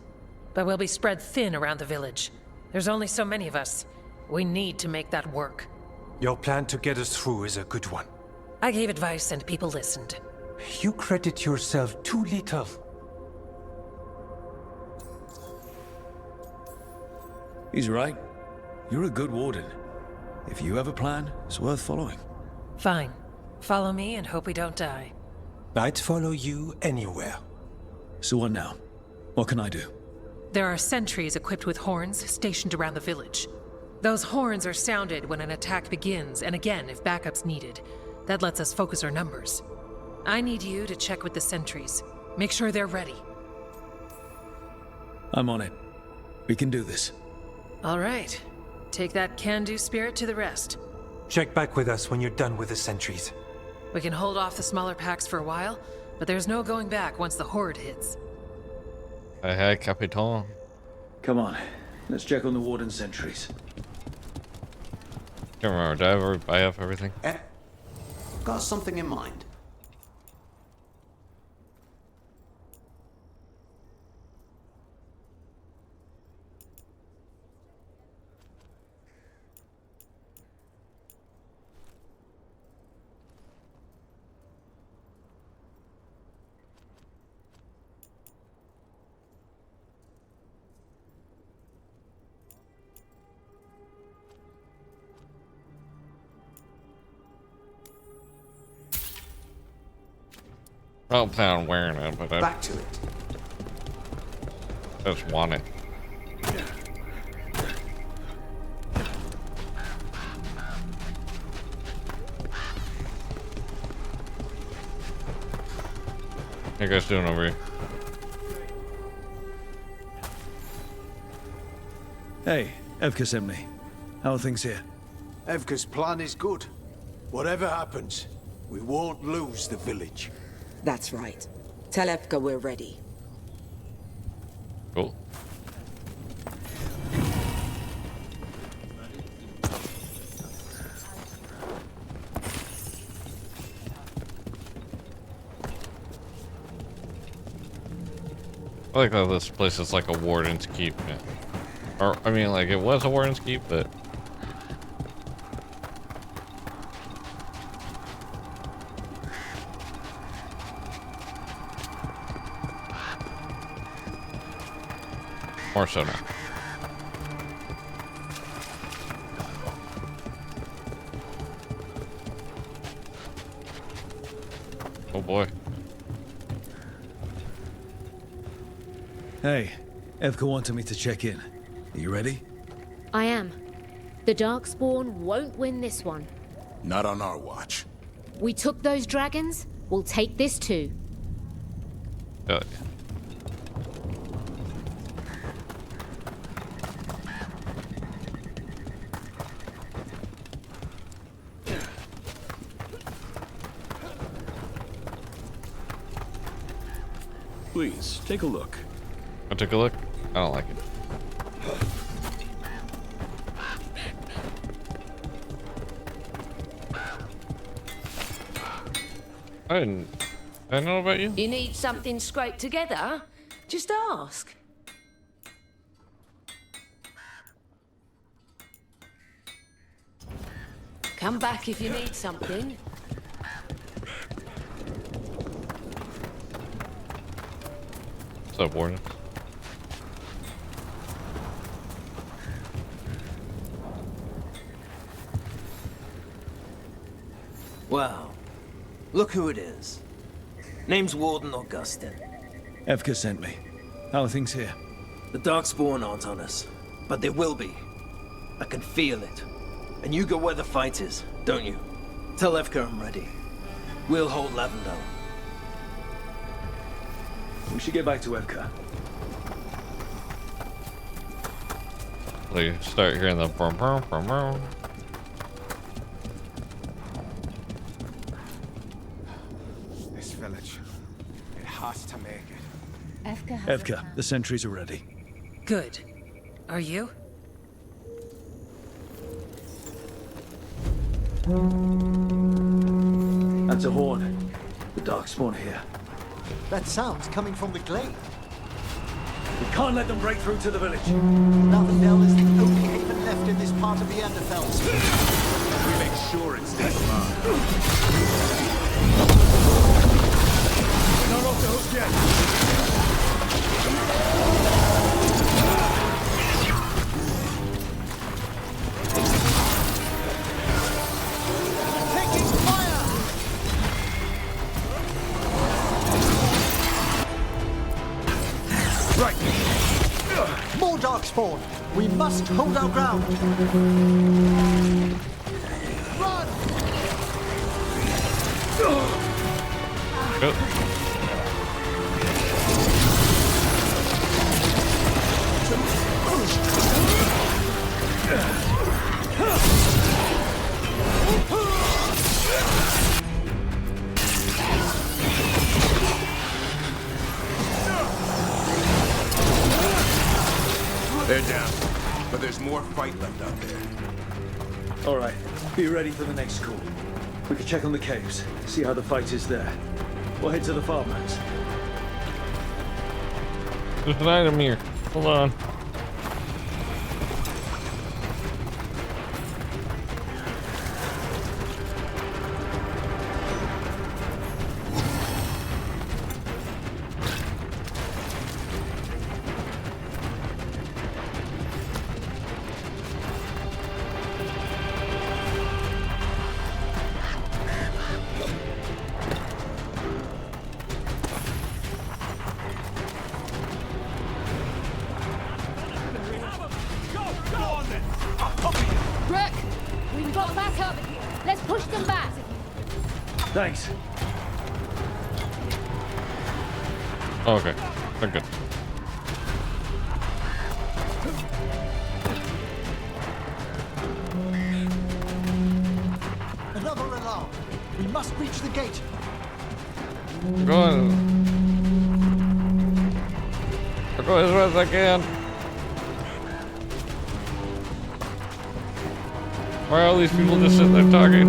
But we'll be spread thin around the village. There's only so many of us. We need to make that work. Your plan to get us through is a good one. I gave advice and people listened. You credit yourself too little. He's right. You're a good warden. If you have a plan, it's worth following. Fine. Follow me and hope we don't die. I'd follow you anywhere. So what now? What can I do? There are sentries equipped with horns stationed around the village. Those horns are sounded when an attack begins, and again if backup's needed. That lets us focus our numbers. I need you to check with the sentries. Make sure they're ready. I'm on it. We can do this. All right. Take that can-do spirit to the rest. Check back with us when you're done with the sentries. We can hold off the smaller packs for a while, but there's no going back once the horde hits. Hey, Capitan. Come on. Let's check on the warden sentries. Can't remember. Did I have everything? Got something in mind? I don't plan on wearing it, but Back to it. I just want it. How you guys doing over here? Hey, Evka sent me. How are things here? Evka's plan is good. Whatever happens, we won't lose the village. That's right. Tell Evka we're ready. Cool. I like how this place is like a warden's keep. Yeah. Or, I mean, like, it was a warden's keep, but... more so now. Oh boy. Hey, Evka wanted me to check in. Are you ready? I am. The Darkspawn won't win this one. Not on our watch. We took those dragons, we'll take this too. Please, take a look. I took a look. I don't like it. I didn't know about you. You need something scraped together? Just ask. Come back if you need something. What's up, Warden? Wow. Look who it is. Name's Warden Augustin. Evka sent me. How are things here? The Darkspawn aren't on us, but they will be. I can feel it. And you go where the fight is, don't you? Tell Evka I'm ready. We'll hold Lavendale. We should get back to Evka. They start hearing the brum brum brum brum. This village, it has to make it. Evka, the sentries are ready. Good. Are you? That's a horn. The Darkspawn are here. That sound's coming from the glade. We can't let them break through to the village. Lavendale is the only haven left in this part of the Enderfells. We make sure it stays alive. We're not off the hook yet. Taking fire! Right. More Darkspawn. We must hold our ground. Run! Go. They're down, but there's more fight left out there. All right, be ready for the next call. We can check on the caves, see how the fight is there. We'll head to the farmlands. There's an item here. Hold on. Rook, we've got backup. Let's push them back. Thanks. Okay, they're good. Another alarm. We must reach the gate. I'm going as fast as I can. Why are all these people just sitting there talking?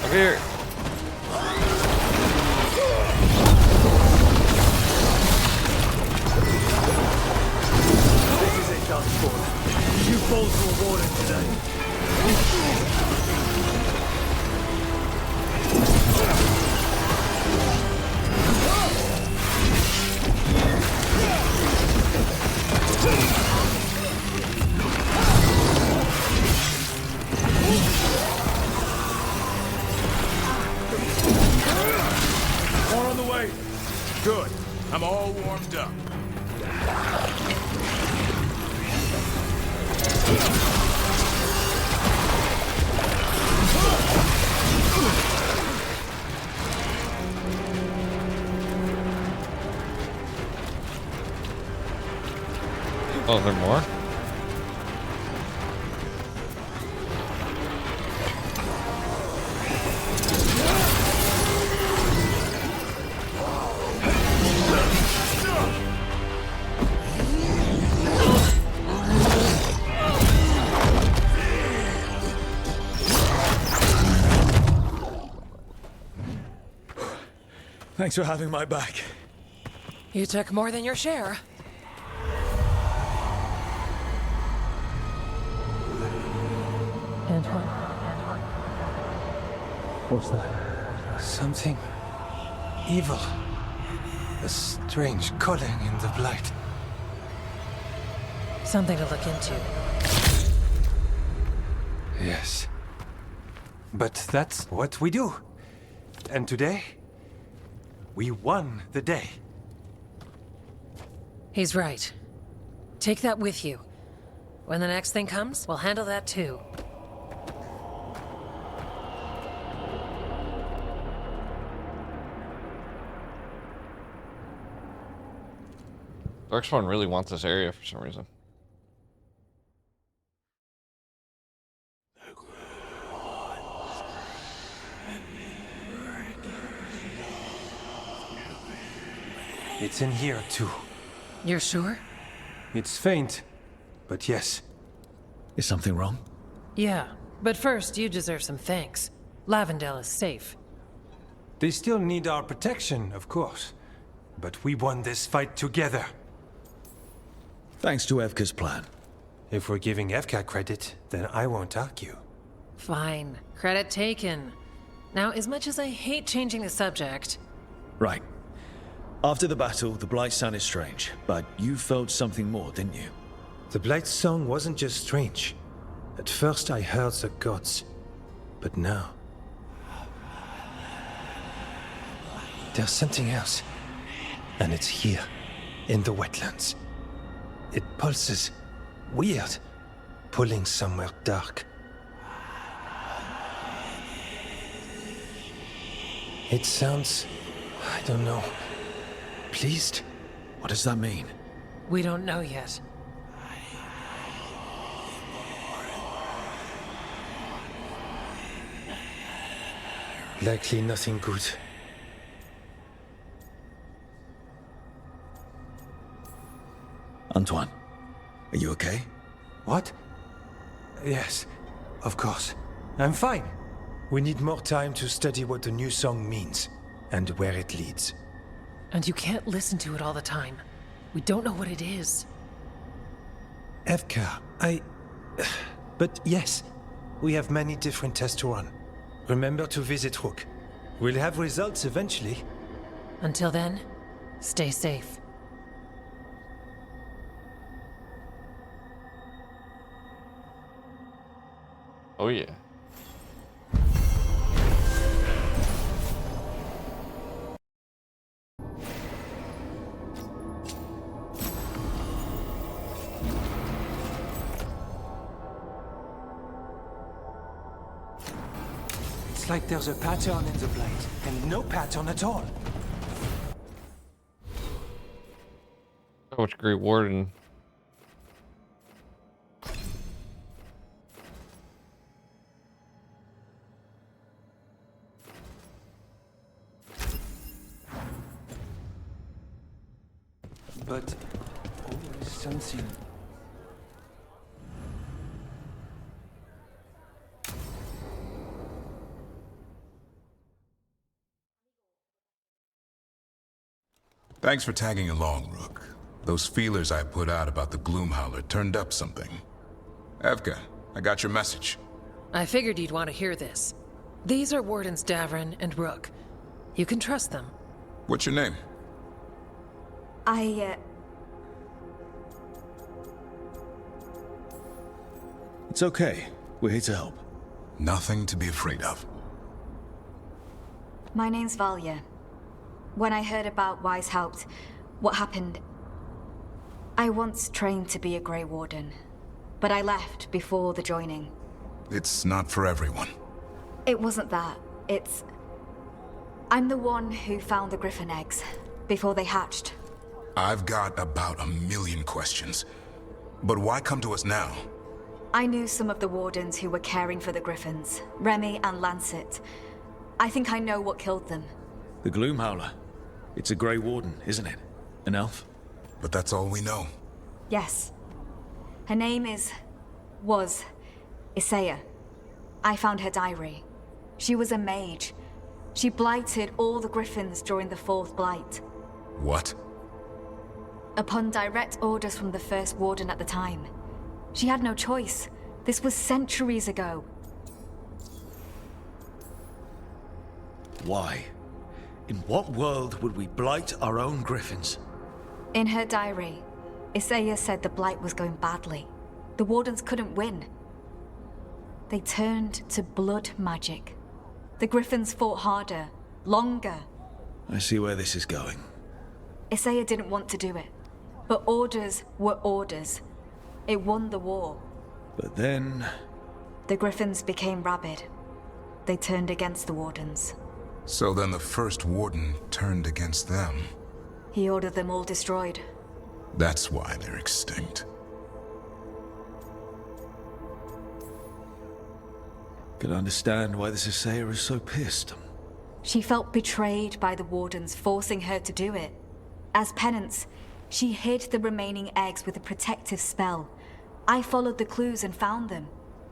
Up here. This is it, Darkspawn. You fools were rewarded today. More on the way. Good. I'm all warmed up. Oh, there more? Thanks for having my back. You took more than your share. Antoine. What's that? Something evil. A strange calling in the Blight. Something to look into. Yes. But that's what we do. And today, we won the day. He's right. Take that with you. When the next thing comes, we'll handle that too. Darkspawn really wants this area for some reason. It's in here, too. You're sure? It's faint, but yes. Is something wrong? Yeah, but first you deserve some thanks. Lavendale is safe. They still need our protection, of course. But we won this fight together. Thanks to Evka's plan. If we're giving Evka credit, then I won't argue. Fine. Credit taken. Now, as much as I hate changing the subject... Right. After the battle, the Blight sounded strange, but you felt something more, didn't you? The Blight's song wasn't just strange. At first I heard the gods, but now... there's something else. And it's here, in the wetlands. It pulses. Weird. Pulling somewhere dark. It sounds... I don't know. Pleased? What does that mean? We don't know yet. Likely nothing good. Antoine, are you okay? What? Yes, of course. I'm fine. We need more time to study what the new song means, and where it leads. And you can't listen to it all the time. We don't know what it is. Evka, But yes, we have many different tests to run. Remember to visit Rook. We'll have results eventually. Until then, stay safe. Oh yeah. It's like there's a pattern in the Blight, and no pattern at all. Oh, which Great Warden? But always something. Thanks for tagging along, Rook. Those feelers I put out about the Gloomhowler turned up something. Evka, I got your message. I figured you'd want to hear this. These are Wardens Davrin and Rook. You can trust them. What's your name? It's okay. We're here to help. Nothing to be afraid of. My name's Valya. When I heard about Weishaupt, what happened... I once trained to be a Grey Warden, but I left before the joining. It's not for everyone. It wasn't that. It's... I'm the one who found the Griffin eggs, before they hatched. I've got about 1,000,000 questions. But why come to us now? I knew some of the Wardens who were caring for the Griffins, Remy and Lancet. I think I know what killed them. The Gloomhowler. It's a Grey Warden, isn't it? An elf? But that's all we know. Yes. Her name was Isaiah. I found her diary. She was a mage. She blighted all the Griffins during the Fourth Blight. What? upon direct orders from the First Warden at the time. She had no choice. This was centuries ago. Why? In what world would we blight our own griffins? In her diary, Isaiah said the blight was going badly. The Wardens couldn't win. They turned to blood magic. The Griffins fought harder, longer. I see where this is going. Isaiah didn't want to do it, but orders were orders. It won the war. But then... The Griffins became rabid. They turned against the Wardens. So then the First Warden turned against them. He ordered them all destroyed. That's why they're extinct. Could understand why this Isaiah is so pissed. She felt betrayed by the Wardens, forcing her to do it. As penance, she hid the remaining eggs with a protective spell. I followed the clues and found them.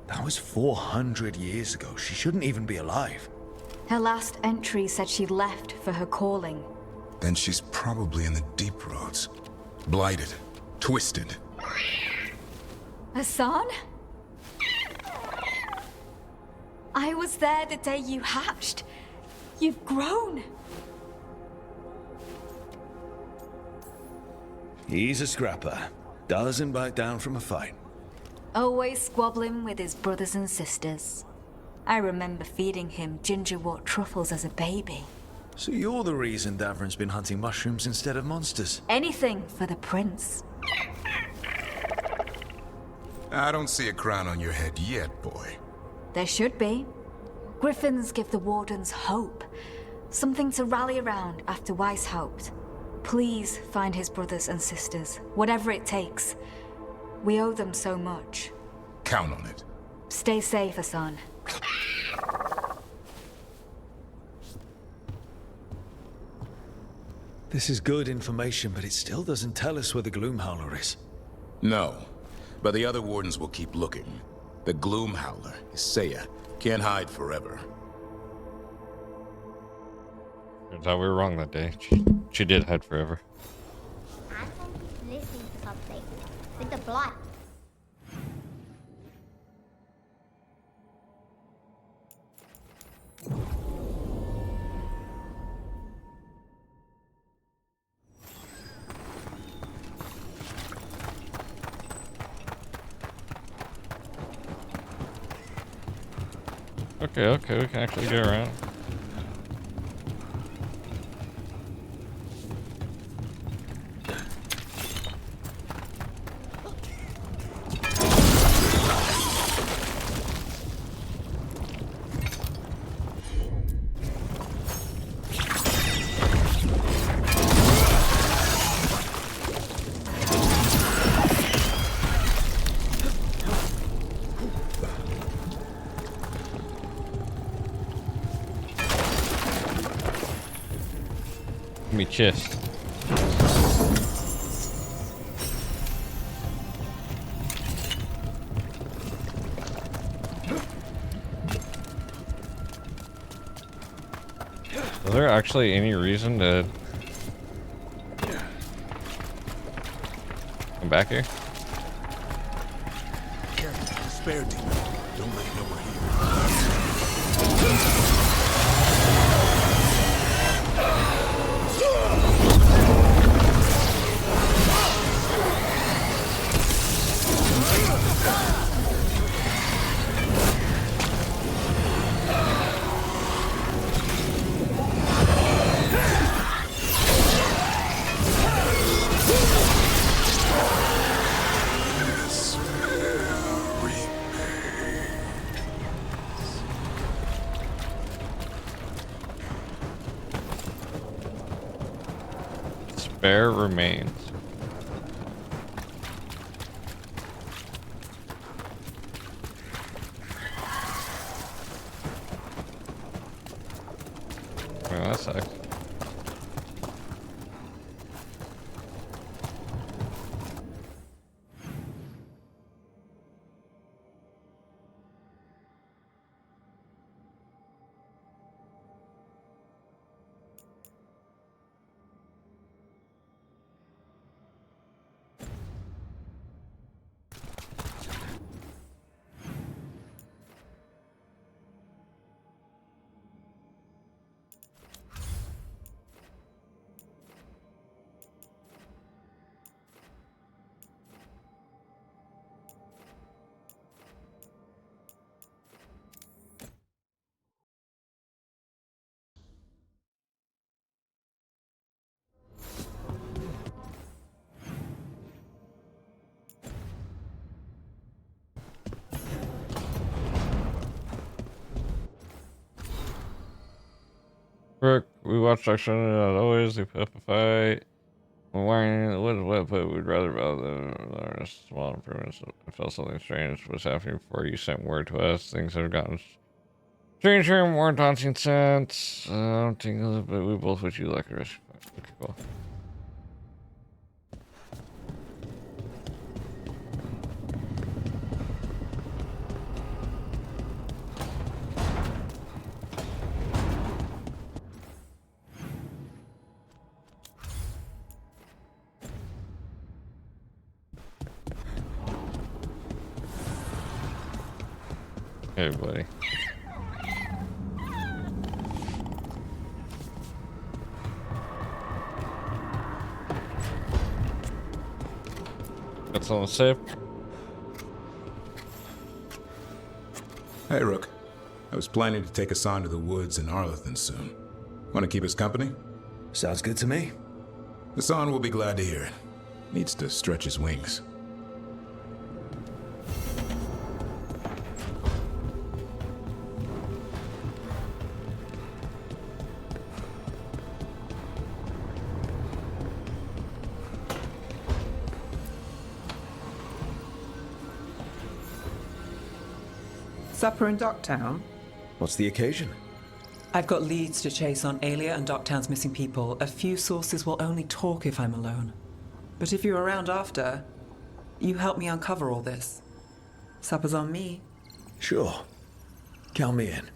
That was 400 years ago. She shouldn't even be alive. Her last entry said she left for her calling. Then she's probably in the deep roads. Blighted. Twisted. Hassan? I was there the day you hatched. You've grown. He's a scrapper. Doesn't back down from a fight. Always squabbling with his brothers and sisters. I remember feeding him gingerwort truffles as a baby. So you're the reason Davron's been hunting mushrooms instead of monsters? Anything for the prince. I don't see a crown on your head yet, boy. There should be. Griffins give the Wardens hope. Something to rally around after Weishaupt. Please find his brothers and sisters, whatever it takes. We owe them so much. Count on it. Stay safe, Hassan. This is good information, but it still doesn't tell us where the Gloomhowler is. No, but the other Wardens will keep looking. The Gloomhowler, Isaiah, can't hide forever. Turns out we were wrong that day. She did hide forever. I think he's listening to something. With the blood. Okay, we can actually get around. Give me chest. Is there actually any reason to come back here? Careful, spare demon. Don't let him know we're here. Spare remains. Well, that sucks. Brooke, we watched Action always, they put up a fight. What, but we'd rather than small improvements. I felt something strange was happening before you sent word to us. Things have gotten stranger and more daunting since. I don't think, but we both wish you luck. Okay, cool. Hey, buddy. Got something to say? Hey, Rook. I was planning to take Hassan to the woods in Arlington soon. Want to keep us company? Sounds good to me. Hassan will be glad to hear it. Needs to stretch his wings. Supper in Docktown? What's the occasion? I've got leads to chase on Aelia and Docktown's missing people. A few sources will only talk if I'm alone. But if you're around after, you help me uncover all this. Supper's on me. Sure. Count me in.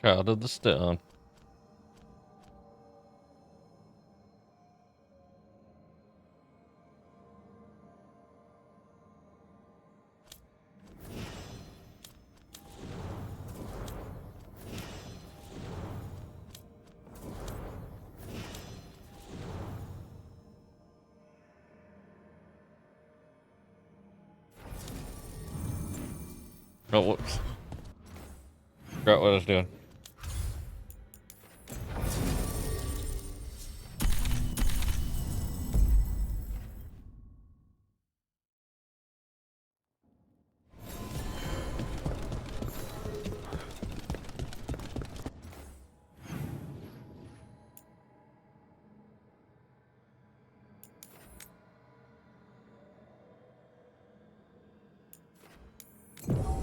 Out of the stone. Oh, whoops. Forgot what I was doing.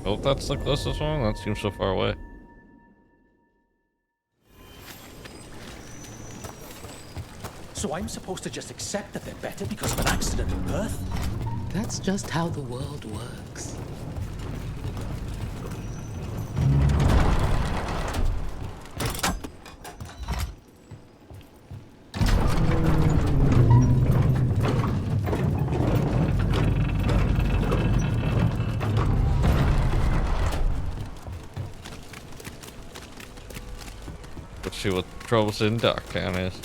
Oh, that's the closest one? That seems so far away. So I'm supposed to just accept that they're better because of an accident at birth? That's just how the world works. Let's see what troubles in Docktown is.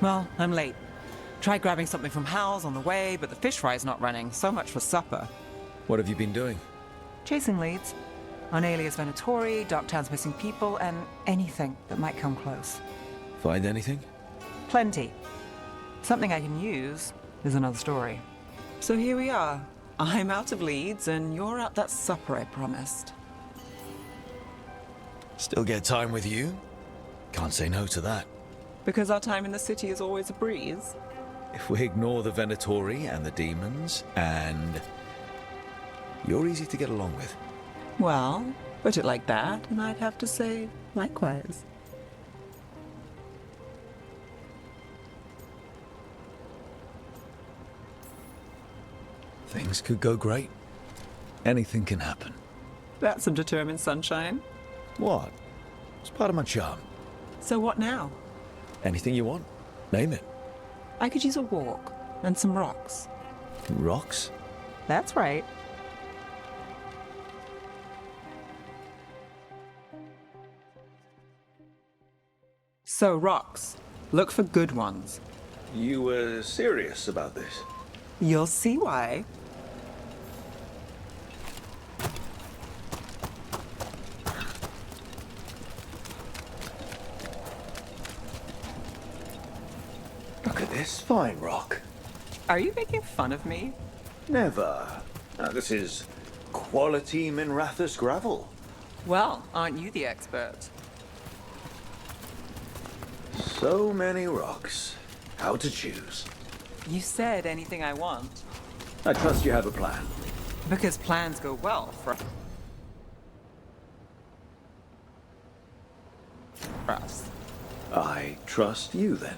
Well, I'm late. Tried grabbing something from Hal's on the way, but the fish fry's not running. So much for supper. What have you been doing? Chasing leads. On Alias Venatori, Darktown's missing people, and anything that might come close. Find anything? Plenty. Something I can use is another story. So here we are. I'm out of leads, and you're at that supper I promised. Still get time with you? Can't say no to that. Because our time in the city is always a breeze. If we ignore the Venatori and the demons, and... you're easy to get along with. Well, put it like that, and I'd have to say likewise. Things could go great. Anything can happen. That's some determined sunshine. What? It's part of my charm. So what now? Anything you want. Name it. I could use a walk and some rocks. Rocks? That's right. So, rocks. Look for good ones. You were serious about this? You'll see why. Look at this fine rock. Are you making fun of me? Never. This is quality Minrathous gravel. Well, aren't you the expert? So many rocks. How to choose? You said anything I want. I trust you have a plan. Because plans go well for us. I trust you then.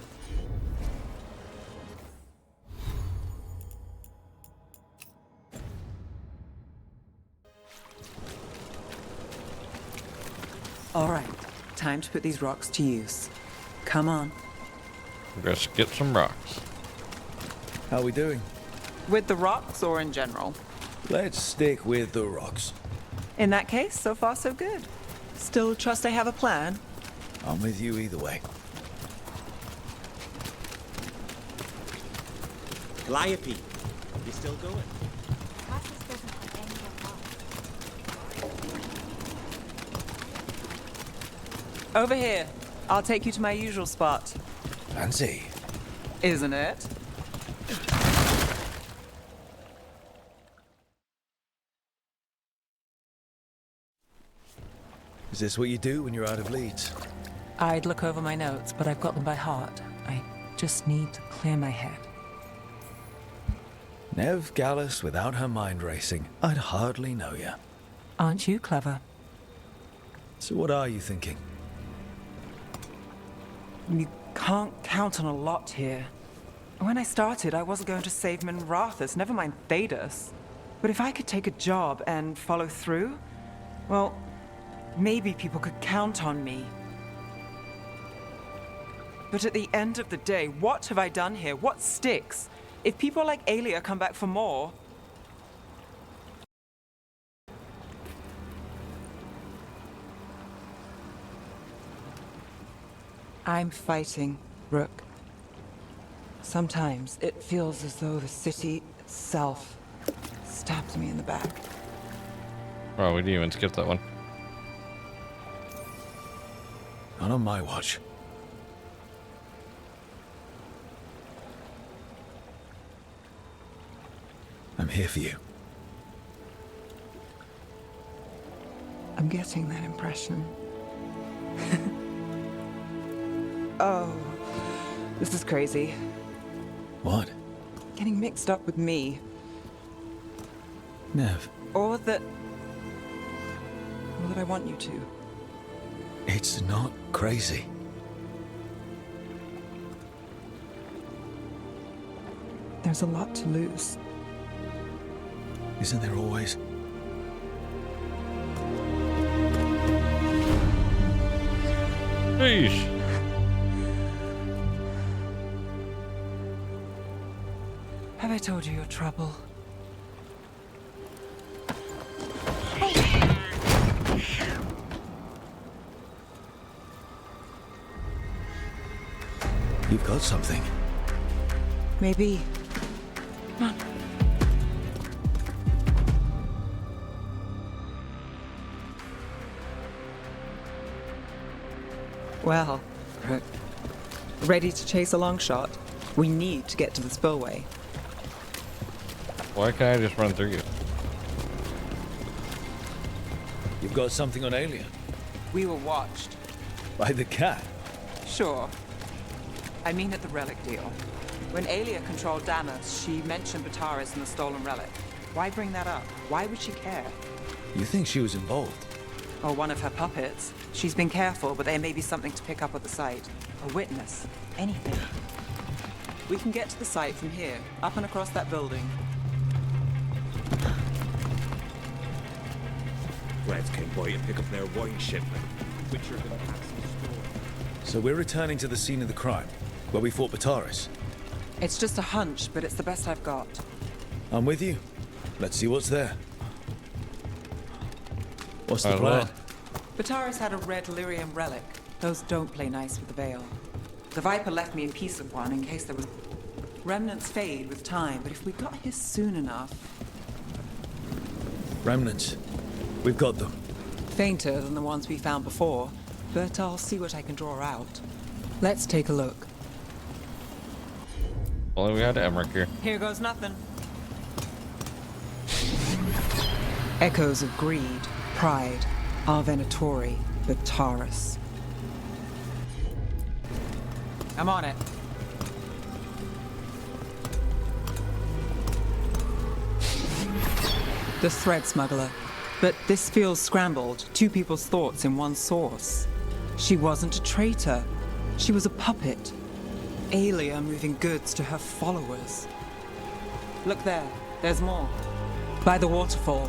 All right, time to put these rocks to use. Come on. Let's get some rocks. How are we doing? With the rocks or in general? Let's stick with the rocks. In that case, so far so good. Still trust I have a plan? I'm with you either way. Calliope, you still going? Over here. I'll take you to my usual spot. Fancy. Isn't it? Is this what you do when you're out of leads? I'd look over my notes, but I've got them by heart. I just need to clear my head. Nev Gallus without her mind racing. I'd hardly know you. Aren't you clever? So what are you thinking? You can't count on a lot here. When I started, I wasn't going to save Minrathous, never mind Thedas. But if I could take a job and follow through, well, maybe people could count on me. But at the end of the day, what have I done here? What sticks? If people like Aelia come back for more... I'm fighting, Rook. Sometimes it feels as though the city itself stabs me in the back. Oh, we didn't even skip that one. Not on my watch. I'm here for you. I'm getting that impression. Oh, this is crazy. What? Getting mixed up with me. Nev. Or that I want you to. It's not crazy. There's a lot to lose. Isn't there always? Sheesh. Have I told you your trouble? You've got something. Maybe. Come on. Well, ready to chase a long shot? We need to get to the spillway. Why can't I just run through you? You've got something on Aelia? We were watched. By the cat? Sure. I mean at the relic deal. When Aelia controlled Damas, she mentioned Bataris and the stolen relic. Why bring that up? Why would she care? You think she was involved? Or one of her puppets. She's been careful, but there may be something to pick up at the site. A witness. Anything. We can get to the site from here, up and across that building. Reds came by and pick up their wine shipment, which you're gonna have some store. So we're returning to the scene of the crime, where we fought Bataris. It's just a hunch, but it's the best I've got. I'm with you. Let's see what's there. What's the plan? Bataris had a red lyrium relic. Those don't play nice with the Veil. The Viper left me a piece of one in case there was... Remnants fade with time, but if we got here soon enough... Remnants. We've got them. Fainter than the ones we found before, but I'll see what I can draw out. Let's take a look. Well, we had Emmerich here. Here goes nothing. Echoes of greed, pride, our Venatori, Bataris. I'm on it. The thread smuggler. But this feels scrambled. Two people's thoughts in one source. She wasn't a traitor. She was a puppet. Aelia moving goods to her followers. Look there. There's more. By the waterfall.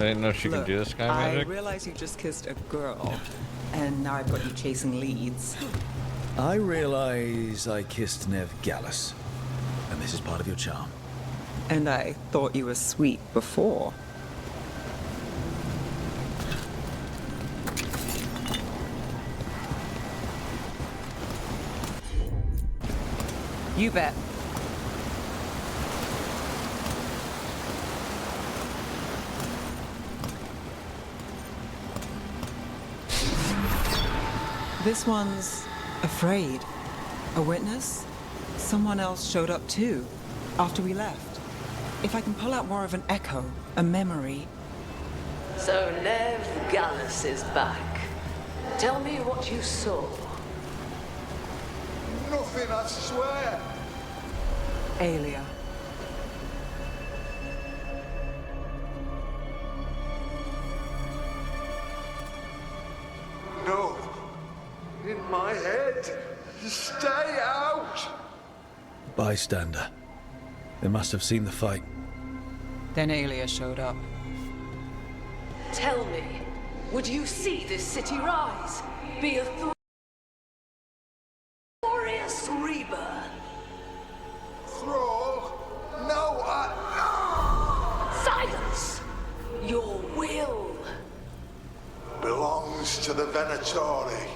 I didn't know she could do this kind of magic. I realize you just kissed a girl, and now I've got you chasing leads. I realize I kissed Nev Gallus, and this is part of your charm. And I thought you were sweet before. You bet. This one's afraid. A witness? Someone else showed up too, after we left. If I can pull out more of an echo, a memory. So Nev Gallus is back. Tell me what you saw. Nothing, I swear. Aelia. No. In my head. Stay out! Bystander. They must have seen the fight. Then Aelia showed up. Tell me, would you see this city rise? Be a glorious rebirth? Thrall? No, Silence! Your will belongs to the Venatori.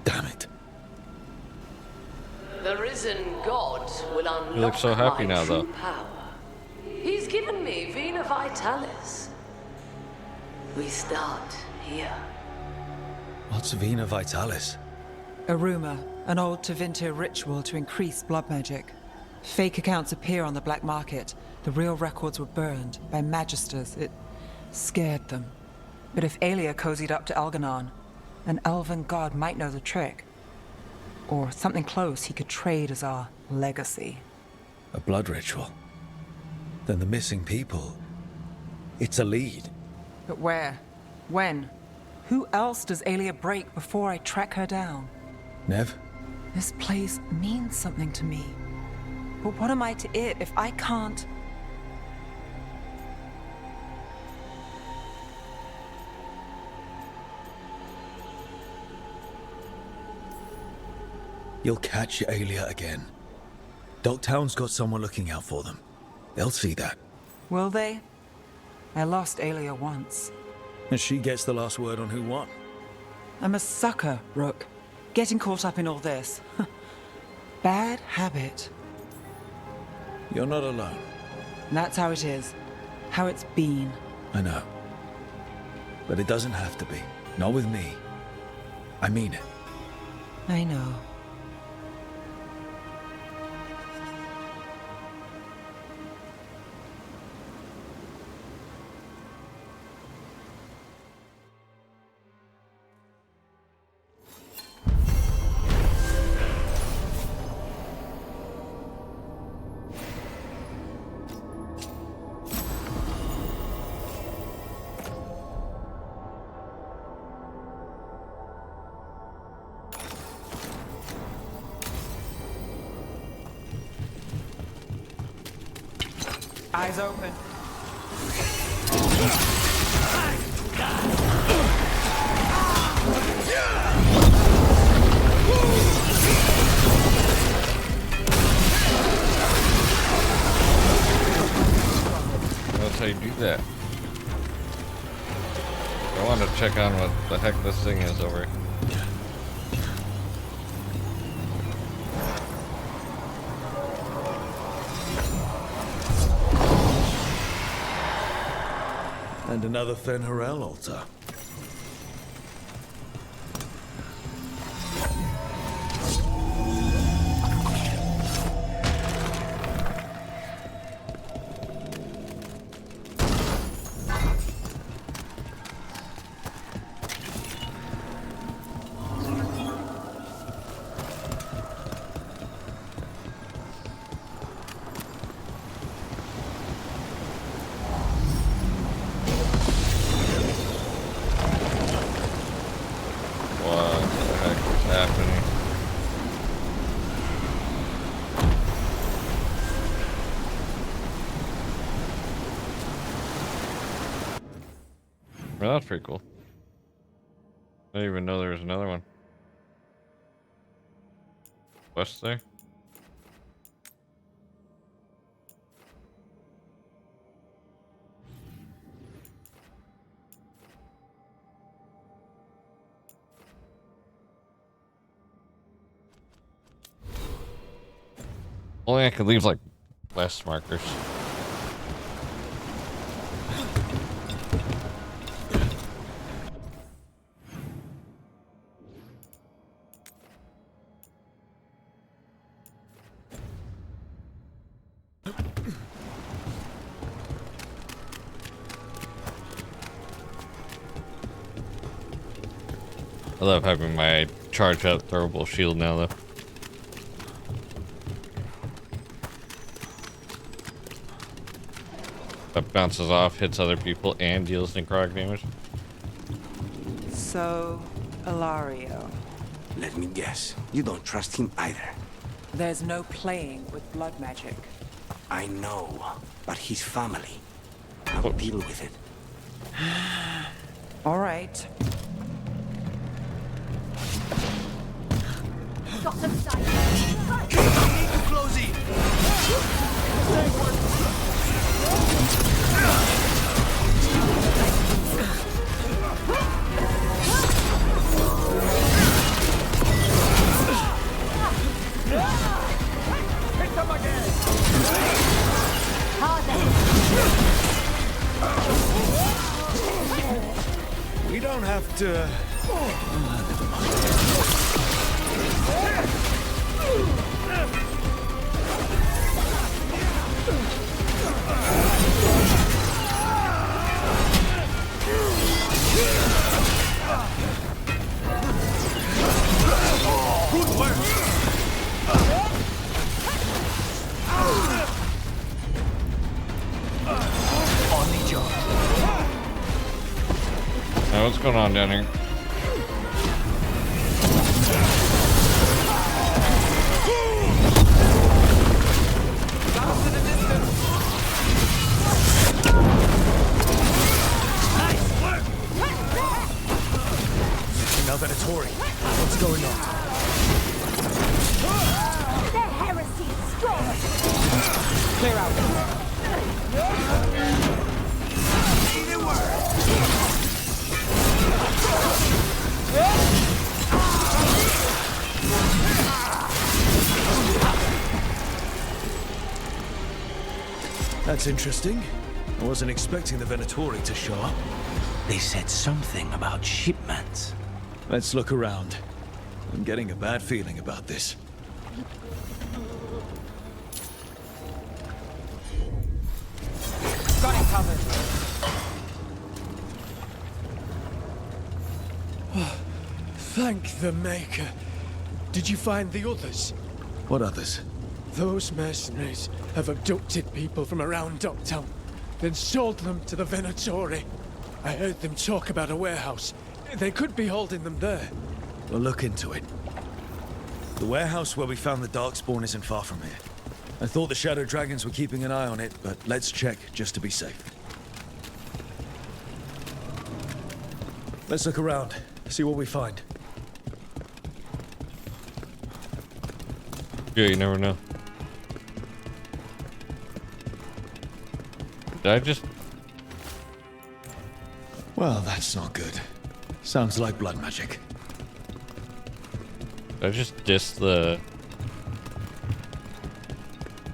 Damn it. The risen god will unlock You look so happy my now, true though. power. He's given me Vena Vitalis. We start here. What's Vena Vitalis? A rumor, an old Tevinter ritual to increase blood magic. Fake accounts appear on the black market. The real records were burned by magisters. It scared them. But if Aelia cozied up to Elganon, an elven god might know the trick. Or something close he could trade as our legacy. A blood ritual? Then the missing people... It's a lead. But where? When? Who else does Aelia break before I track her down? Nev? This place means something to me. But what am I to it if I can't... You'll catch Aelia again. Dogtown's got someone looking out for them. They'll see that. Will they? I lost Aelia once. And she gets the last word on who won. I'm a sucker, Rook. Getting caught up in all this. Bad habit. You're not alone. That's how it is. How it's been. I know. But it doesn't have to be. Not with me. I mean it. I know. Eyes open. That's how you do that. I want to check on what the heck this thing is over. And another Fen'Harel altar. Well, that's pretty cool. I didn't even know there was another one. West there? Only I could leave like west markers. I love having my charge up throwable shield now though. That bounces off, hits other people, and deals necrotic damage. So, Ilario. Let me guess. You don't trust him either. There's no playing with blood magic. I know, but his family. I'll deal with it. All right. Got some sight. Hit them again! We don't have to... Good work! On the job. Now what's going on down here? Now Venatori, what's going on? The heresy is strong. Clear out. Need a word. That's interesting. I wasn't expecting the Venatori to show up. They said something about shipments. Let's look around. I'm getting a bad feeling about this. Got it covered. Thank the Maker. Did you find the others? What others? Those mercenaries have abducted people from around Docktown, then sold them to the Venatori. I heard them talk about a warehouse. They could be holding them there. We'll look into it. The warehouse where we found the Darkspawn isn't far from here. I thought the Shadow Dragons were keeping an eye on it, but let's check just to be safe. Let's look around, see what we find. Yeah, you never know. Did I just... Well, that's not good. Sounds like blood magic. Did I just diss the...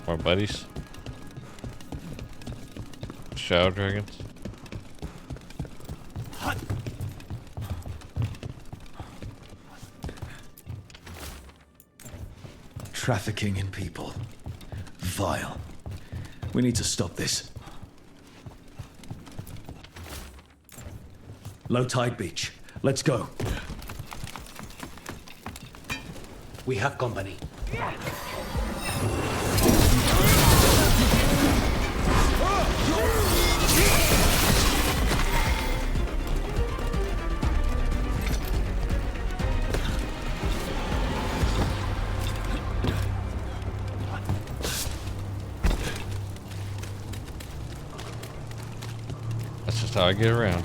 our buddies? Shadow Dragons? Trafficking in people. Vile. We need to stop this. Low tide beach. Let's go. We have company. That's just how I get around.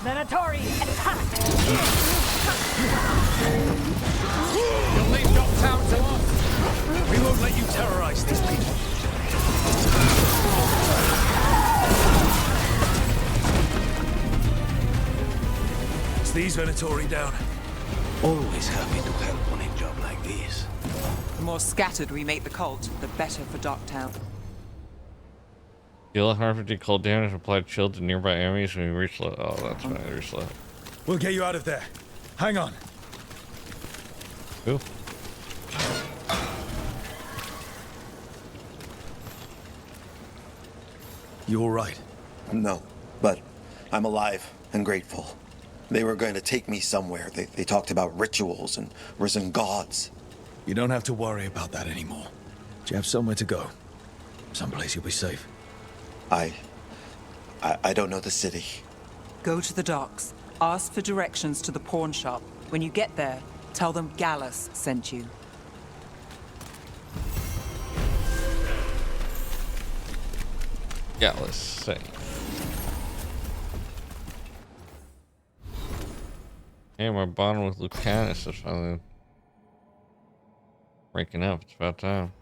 Venatori, attack! You'll leave Docktown to us. We won't let you terrorize these people. It's these Venatori down. Always happy to help on a job like this. The more scattered we make the cult, the better for Docktown. Deal 150 cold damage, apply chill to nearby enemies when we reach low. Oh, that's fine, I reach low. We'll get you out of there. Hang on. Cool. You all right? No, but I'm alive and grateful. They were going to take me somewhere. They talked about rituals and risen gods. You don't have to worry about that anymore. You have somewhere to go. Someplace you'll be safe. I don't know the city. Go to the docks. Ask for directions to the pawn shop. When you get there, tell them Gallus sent you. Gallus, say. Hey, my bond with Lucanus is finally breaking up. It's about time.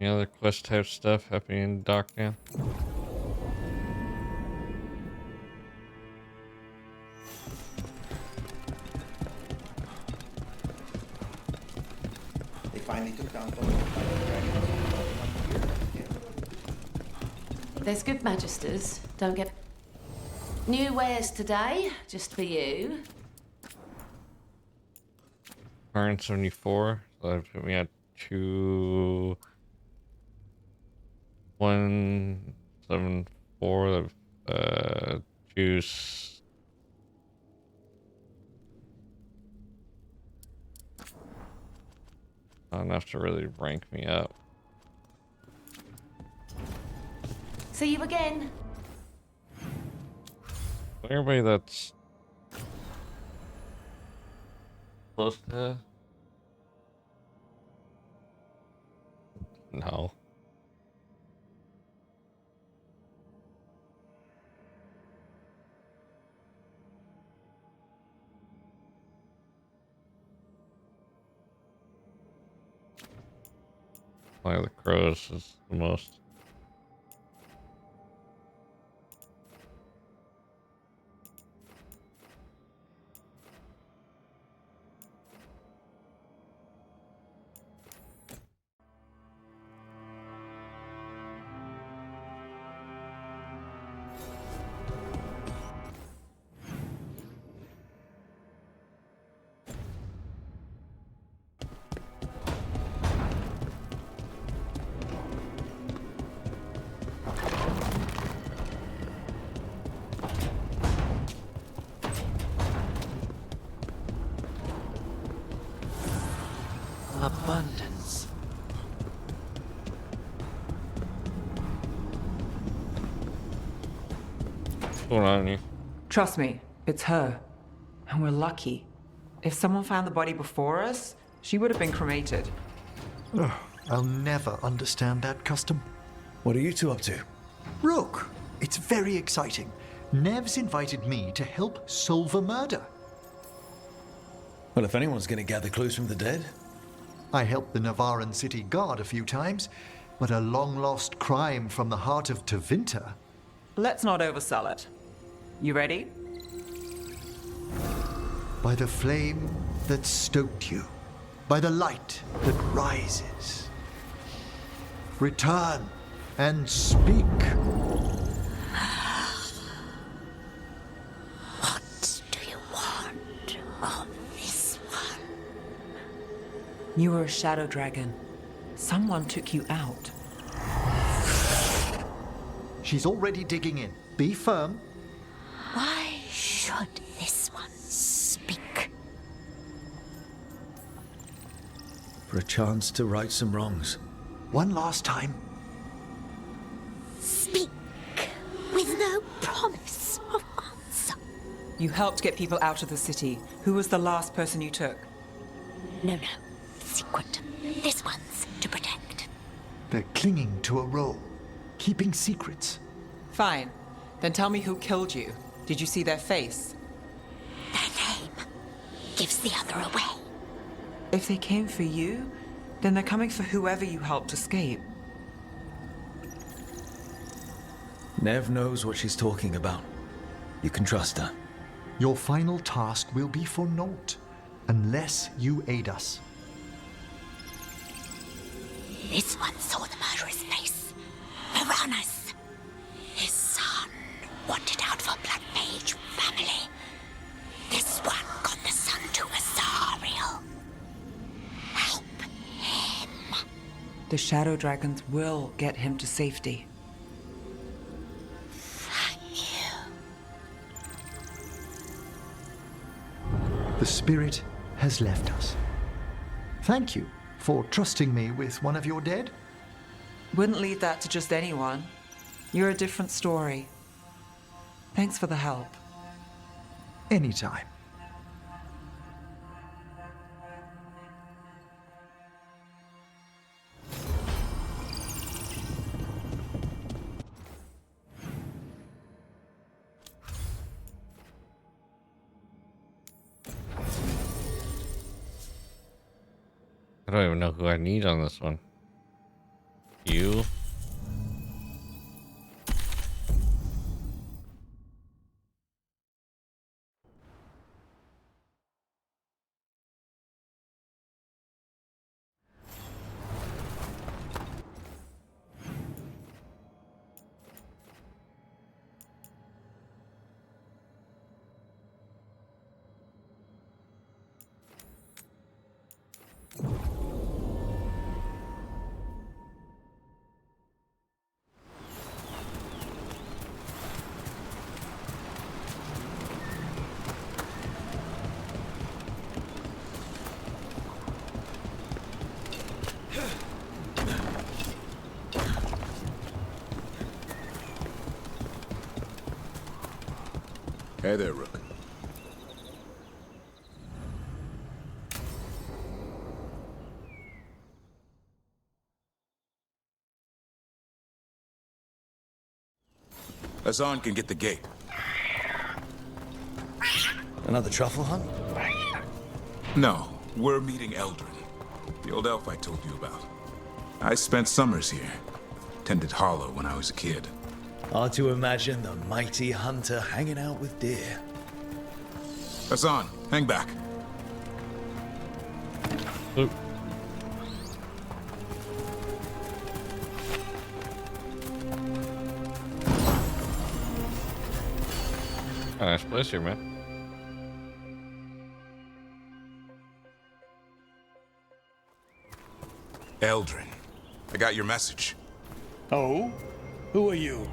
Any other quest type stuff happening in Dock now? They finally took down There's good magisters. Don't get new wares today, just for you. 174. So that put me at 174. Juice. Not enough to really rank me up. See you again. Everybody that's close to... No. Like the crows is the most. Abundance. What's going on here? Trust me, it's her. And we're lucky. If someone found the body before us, she would have been cremated. Ugh, I'll never understand that custom. What are you two up to? Rook, it's very exciting. Nev's invited me to help solve a murder. Well, if anyone's going to gather clues from the dead. I helped the Navaran city guard a few times, but a long-lost crime from the heart of Tevinter. Let's not oversell it. You ready? By the flame that stoked you, by the light that rises. Return and speak. What do you want of this one? You were a shadow dragon. Someone took you out. She's already digging in. Be firm. Why should this one speak? For a chance to right some wrongs. One last time. Speak with no promise of answer. You helped get people out of the city. Who was the last person you took? No. Secret. This one's to protect. They're clinging to a role, keeping secrets. Fine. Then tell me who killed you. Did you see their face? Their name gives the other away. If they came for you, then they're coming for whoever you helped escape. Nev knows what she's talking about. You can trust her. Your final task will be for naught, unless you aid us. This one saw the murderer's face. Varanus. His son wanted out for Blood Mage family. This one got the son to Azariel. Help him. The Shadow Dragons will get him to safety. Thank you. The spirit has left us. Thank you for trusting me with one of your dead. Wouldn't leave that to just anyone. You're a different story. Thanks for the help. Anytime. I don't even know who I need on this one. You? Hey there, Rook. Hassan can get the gate. Another truffle hunt? No, we're meeting Eldrin, the old elf I told you about. I spent summers here. Tended Hollow when I was a kid. Hard to imagine the mighty hunter hanging out with deer. Hassan, hang back. Oop. Nice place here, man. Eldrin, I got your message. Oh? Who are you?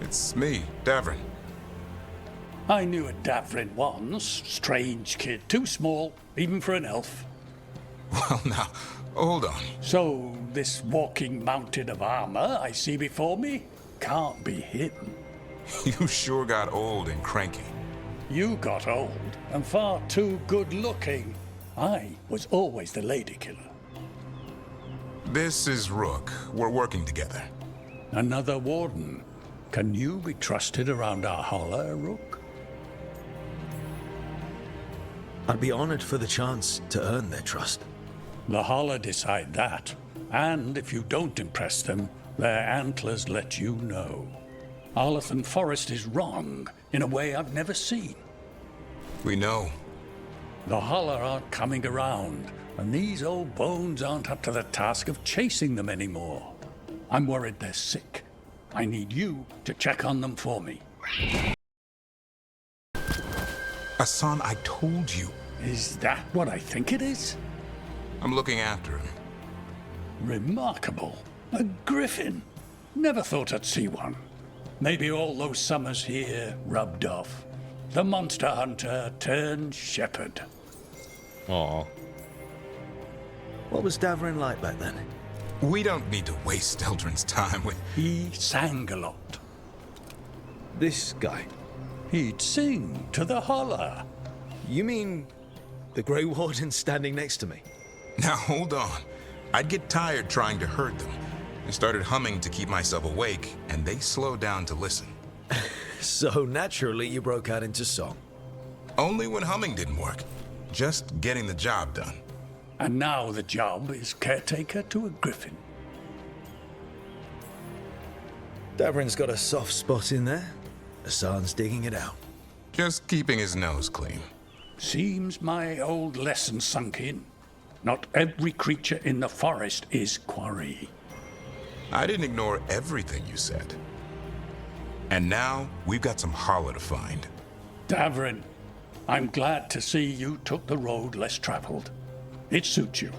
It's me, Davrin. I knew a Davrin once. Strange kid. Too small, even for an elf. Well, now, hold on. So, this walking mountain of armor I see before me can't be him. You sure got old and cranky. You got old and far too good looking. I was always the lady killer. This is Rook. We're working together. Another warden. Can you be trusted around our holler, Rook? I'd be honored for the chance to earn their trust. The holler decide that. And if you don't impress them, their antlers let you know. Arlathan Forest is wrong in a way I've never seen. We know. The holler aren't coming around, and these old bones aren't up to the task of chasing them anymore. I'm worried they're sick. I need you to check on them for me. Hassan, I told you. Is that what I think it is? I'm looking after him. Remarkable. A griffin. Never thought I'd see one. Maybe all those summers here rubbed off. The monster hunter turned shepherd. Aw. What was Davrin like back then? We don't need to waste Eldrin's time with... He sang a lot. This guy. He'd sing to the holler. You mean the Grey Warden standing next to me? Now, hold on. I'd get tired trying to herd them. I started humming to keep myself awake, and they slowed down to listen. So naturally, you broke out into song. Only when humming didn't work. Just getting the job done. And now the job is caretaker to a griffin. Davrin's got a soft spot in there. Hassan's digging it out. Just keeping his nose clean. Seems my old lesson sunk in. Not every creature in the forest is quarry. I didn't ignore everything you said. And now, we've got some holler to find. Davrin, I'm glad to see you took the road less traveled. It suits you.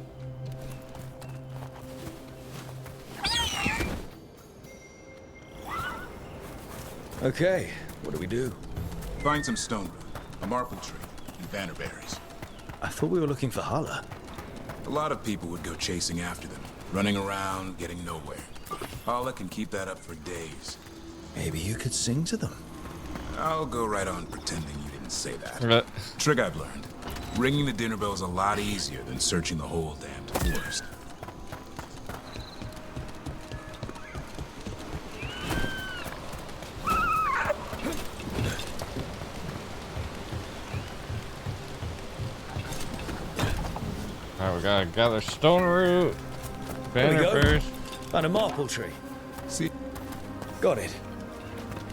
Okay, what do we do? Find some stone root, a marple tree, and bannerberries. I thought we were looking for Hala. A lot of people would go chasing after them, running around, getting nowhere. Hala can keep that up for days. Maybe you could sing to them. I'll go right on pretending you didn't say that. Trick I've learned. Ringing the dinner bell is a lot easier than searching the whole damned forest. Alright, we gotta gather stone root, bannerberries. Found a marple tree. See? Got it.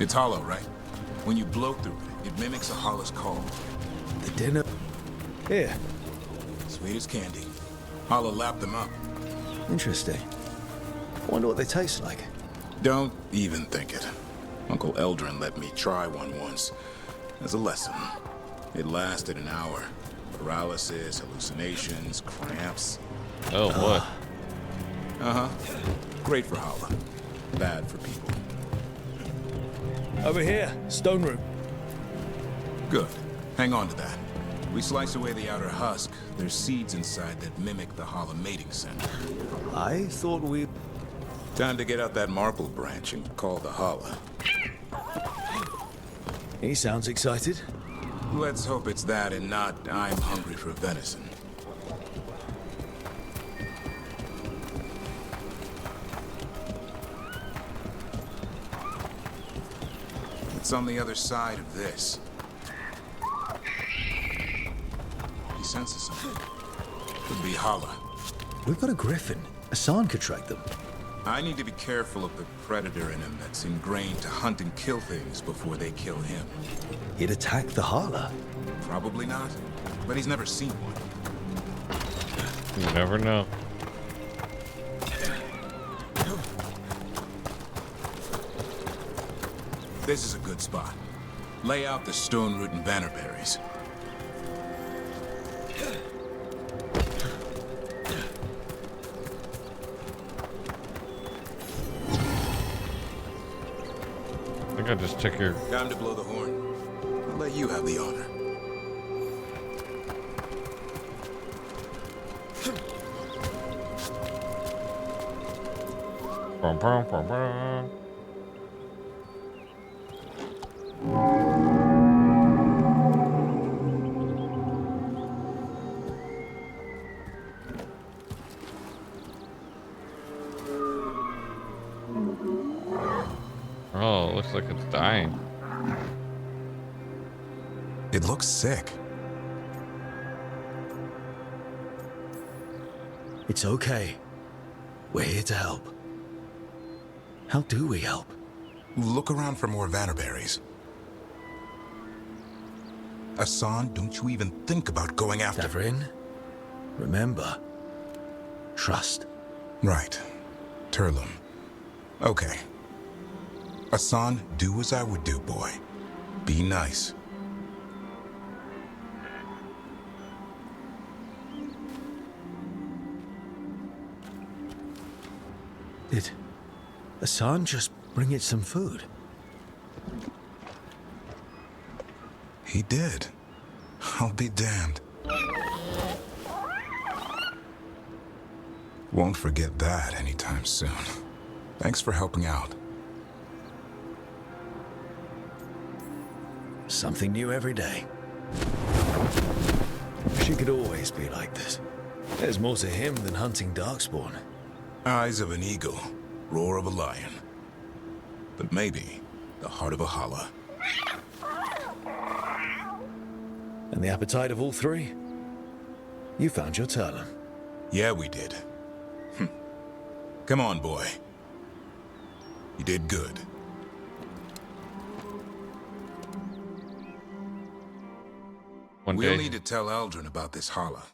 It's hollow, right? When you blow through it, it mimics a hollow's call. The dinner... Here. Sweet as candy. Hollow lapped them up. Interesting. I wonder what they taste like. Don't even think it. Uncle Eldrin let me try one once. As a lesson. It lasted an hour. Paralysis, hallucinations, cramps. Oh, what? Uh-huh. Great for Hala. Bad for people. Over here, stone root. Good. Hang on to that. We slice away the outer husk. There's seeds inside that mimic the Hala mating center. I thought we... Time to get out that marple branch and call the Hala. He sounds excited. Let's hope it's that and not I'm hungry for venison. It's on the other side of this. He senses something. Could be Hala. We've got a griffin. Hassan could track them. I need to be careful of the predator in him that's ingrained to hunt and kill things before they kill him. He'd attack the Hala. Probably not, but he's never seen one. You never know. This is a good spot. Lay out the stone root and bannerberries. I think I just took your... Time to blow the horn. I'll let you have the honor. Bum, bum, bum, bum. Oh, it looks like it's dying. It looks sick. It's okay. We're here to help. How do we help? Look around for more vannerberries. Hassan, don't you even think about going after... Davrin, remember, trust. Right. Turlum. Okay. Hassan, do as I would do, boy. Be nice. Did Hassan just bring it some food? He did. I'll be damned. Won't forget that anytime soon. Thanks for helping out. Something new every day. She could always be like this. There's more to him than hunting Darkspawn. Eyes of an eagle, roar of a lion. But maybe the heart of a Hala. And the appetite of all three? You found your Turlum. Yeah, we did. Come on, boy. You did good. We'll need to tell Eldrin about this Hala.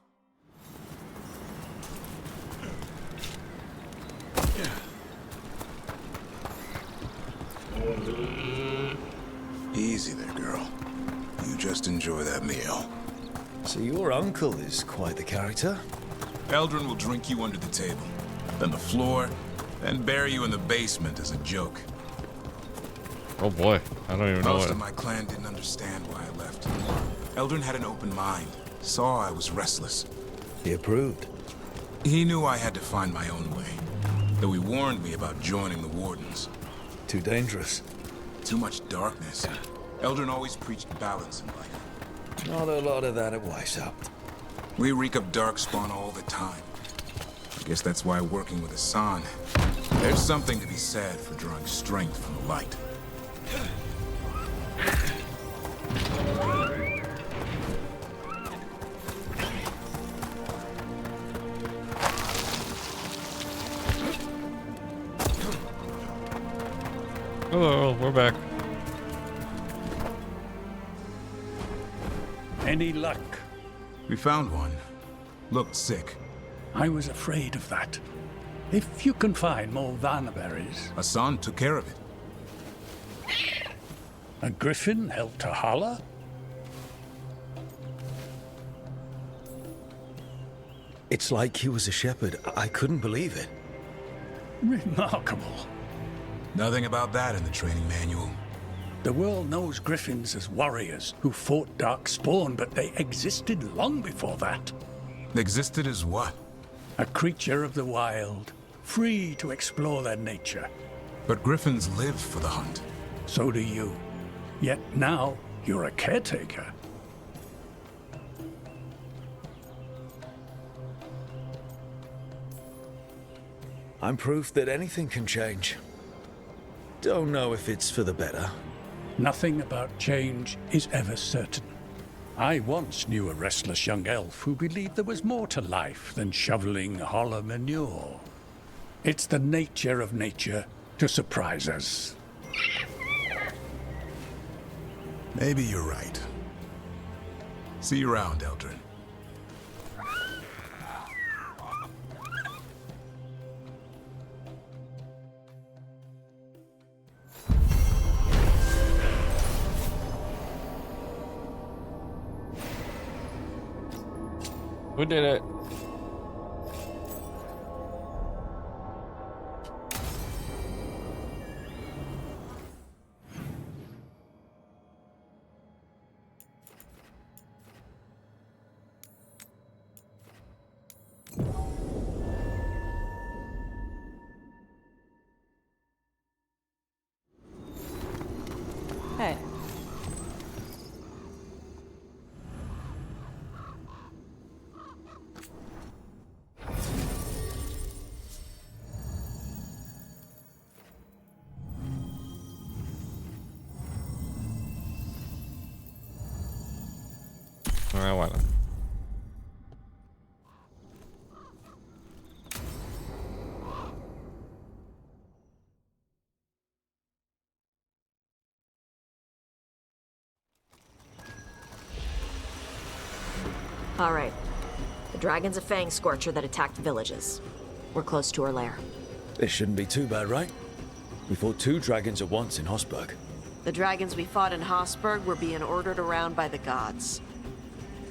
Easy there, girl. You just enjoy that meal. So your uncle is quite the character? Eldrin will drink you under the table, then the floor, then bury you in the basement as a joke. Oh boy, I don't even know Most what... of my clan didn't understand why I left. Eldrin had an open mind, saw I was restless. He approved. He knew I had to find my own way, though he warned me about joining the Wardens. Too dangerous. Too much darkness. Eldrin always preached balance in life. Not a lot of that at Weishaupt. We reek of Darkspawn all the time. I guess that's why working with Hassan, there's something to be said for drawing strength from the light. Hello, we're back. Any luck? We found one. Looked sick. I was afraid of that. If you can find more vanberries... Hassan took care of it. A griffin helped a Hala? It's like he was a shepherd. I couldn't believe it. Remarkable. Nothing about that in the training manual. The world knows griffins as warriors who fought Darkspawn, but they existed long before that. Existed as what? A creature of the wild, free to explore their nature. But griffins live for the hunt. So do you. Yet now you're a caretaker. I'm proof that anything can change. Don't know if it's for the better. Nothing about change is ever certain. I once knew a restless young elf who believed there was more to life than shoveling hollow manure. It's the nature of nature to surprise us. Maybe you're right. See you around, Eldrin. Who did it? Hey. Ah, bueno. All right. The dragon's a fang scorcher that attacked villages. We're close to her lair. This shouldn't be too bad, right? We fought 2 dragons at once in Hosberg. The dragons we fought in Hosberg were being ordered around by the gods.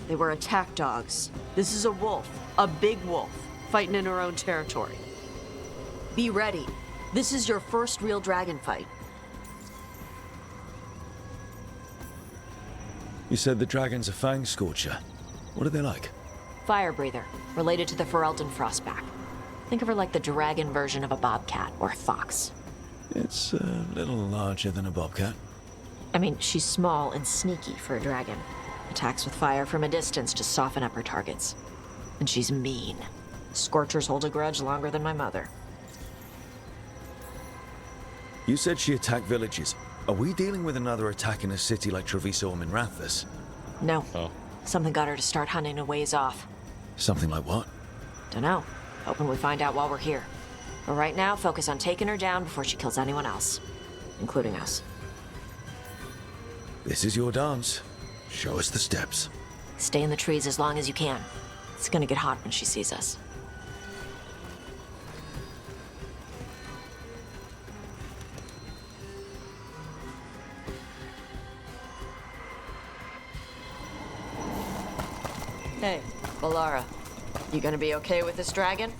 They were attack dogs. This is a wolf, a big wolf, fighting in her own territory. Be ready. This is your first real dragon fight. You said the dragon's a fang scorcher. What are they like? Fire breather, related to the Ferelden Frostback. Think of her like the dragon version of a bobcat or a fox. It's a little larger than a bobcat. I mean, she's small and sneaky for a dragon. Attacks with fire from a distance to soften up her targets. And she's mean. Scorchers hold a grudge longer than my mother. You said she attacked villages. Are we dealing with another attack in a city like Treviso or Minrathous? No. Something got her to start hunting a ways off. Something like what? Dunno. Hoping we find out while we're here. But right now, focus on taking her down before she kills anyone else. Including us. This is your dance. Show us the steps. Stay in the trees as long as you can. It's gonna get hot when she sees us. Hey, Valara. You gonna be okay with this dragon?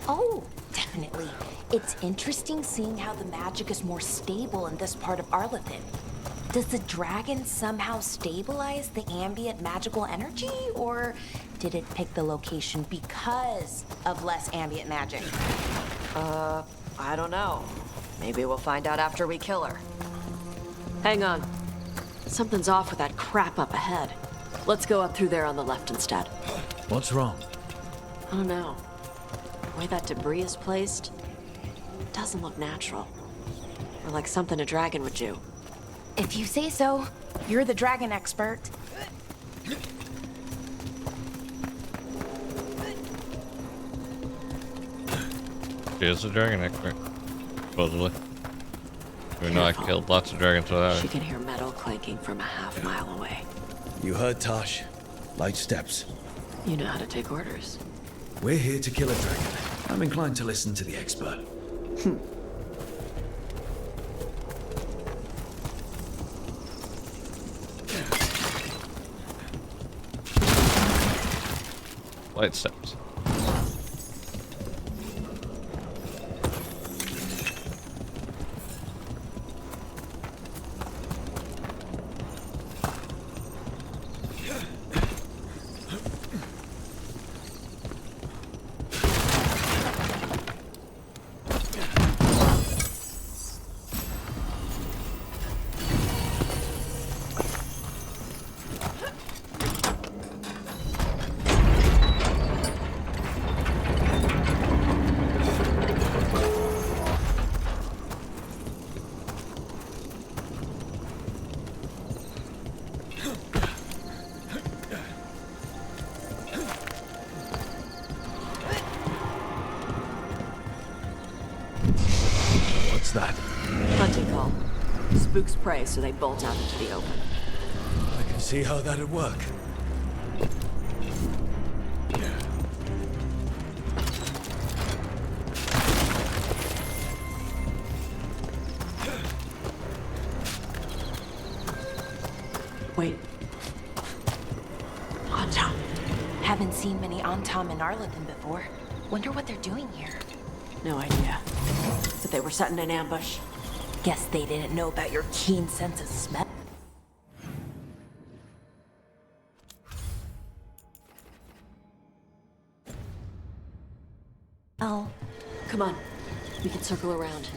Oh, definitely. It's interesting seeing how the magic is more stable in this part of Arlathan. Does the dragon somehow stabilize the ambient magical energy, or did it pick the location because of less ambient magic? I don't know. Maybe we'll find out after we kill her. Hang on. Something's off with that crap up ahead. Let's go up through there on the left instead. What's wrong? I don't know. The way that debris is placed, it doesn't look natural. Or like something a dragon would do. If you say so, you're the dragon expert. She is a dragon expert, supposedly. We know I killed lots of dragons without her. She can hear metal clanking from a half-mile away. You heard Tosh. Light steps. You know how to take orders. We're here to kill a dragon. I'm inclined to listen to the expert. Light steps. What's that? Hunting call. Spooks prey, so they bolt out into the open. I can see how that'd work. Wait. Antom. Haven't seen many Antom in Arlathan before. Wonder what they're doing here. No idea. But they were setting an ambush. Guess they didn't know about your keen sense of smell. Oh. Come on. We can circle around.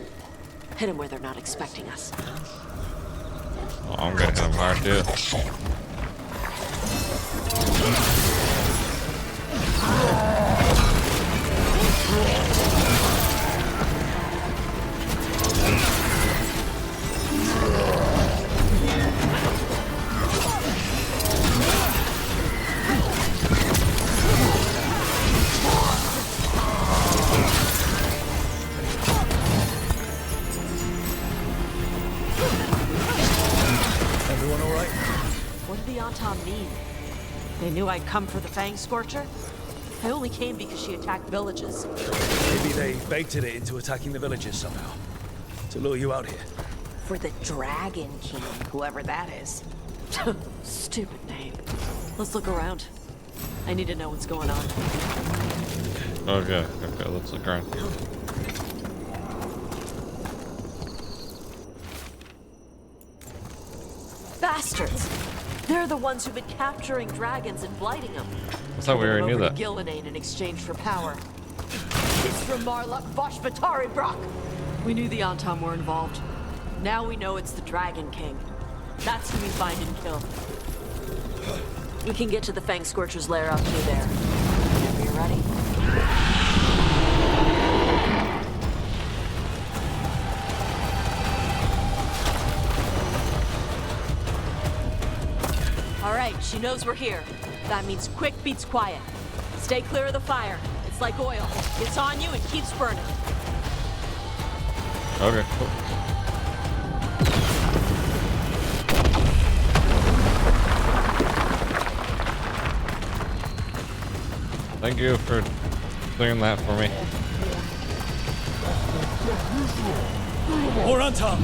Hit them where they're not expecting us. Oh, I'm gonna hit him hard too. Everyone all right? What did the Antom mean? They knew I'd come for the Fang Scorcher? I only came because she attacked villages. Maybe they baited it into attacking the villages somehow. To lure you out here. For the Dragon King, whoever that is. Stupid name. Let's look around. I need to know what's going on. Okay, let's look around. Bastards! They're the ones who've been capturing dragons and blighting them. I thought we already knew that. Gillenane in exchange for power. It's from Marluk Voshvatari Brock. We knew the Antom were involved. Now we know it's the Dragon King. That's who we find and kill. We can get to the Fang Scorcher's lair out through there. Whenever you're ready. All right, she knows we're here. That means quick beats quiet. Stay clear of the fire. It's like oil. It's on you and keeps burning. Okay, cool. Thank you for doing that for me. More on top.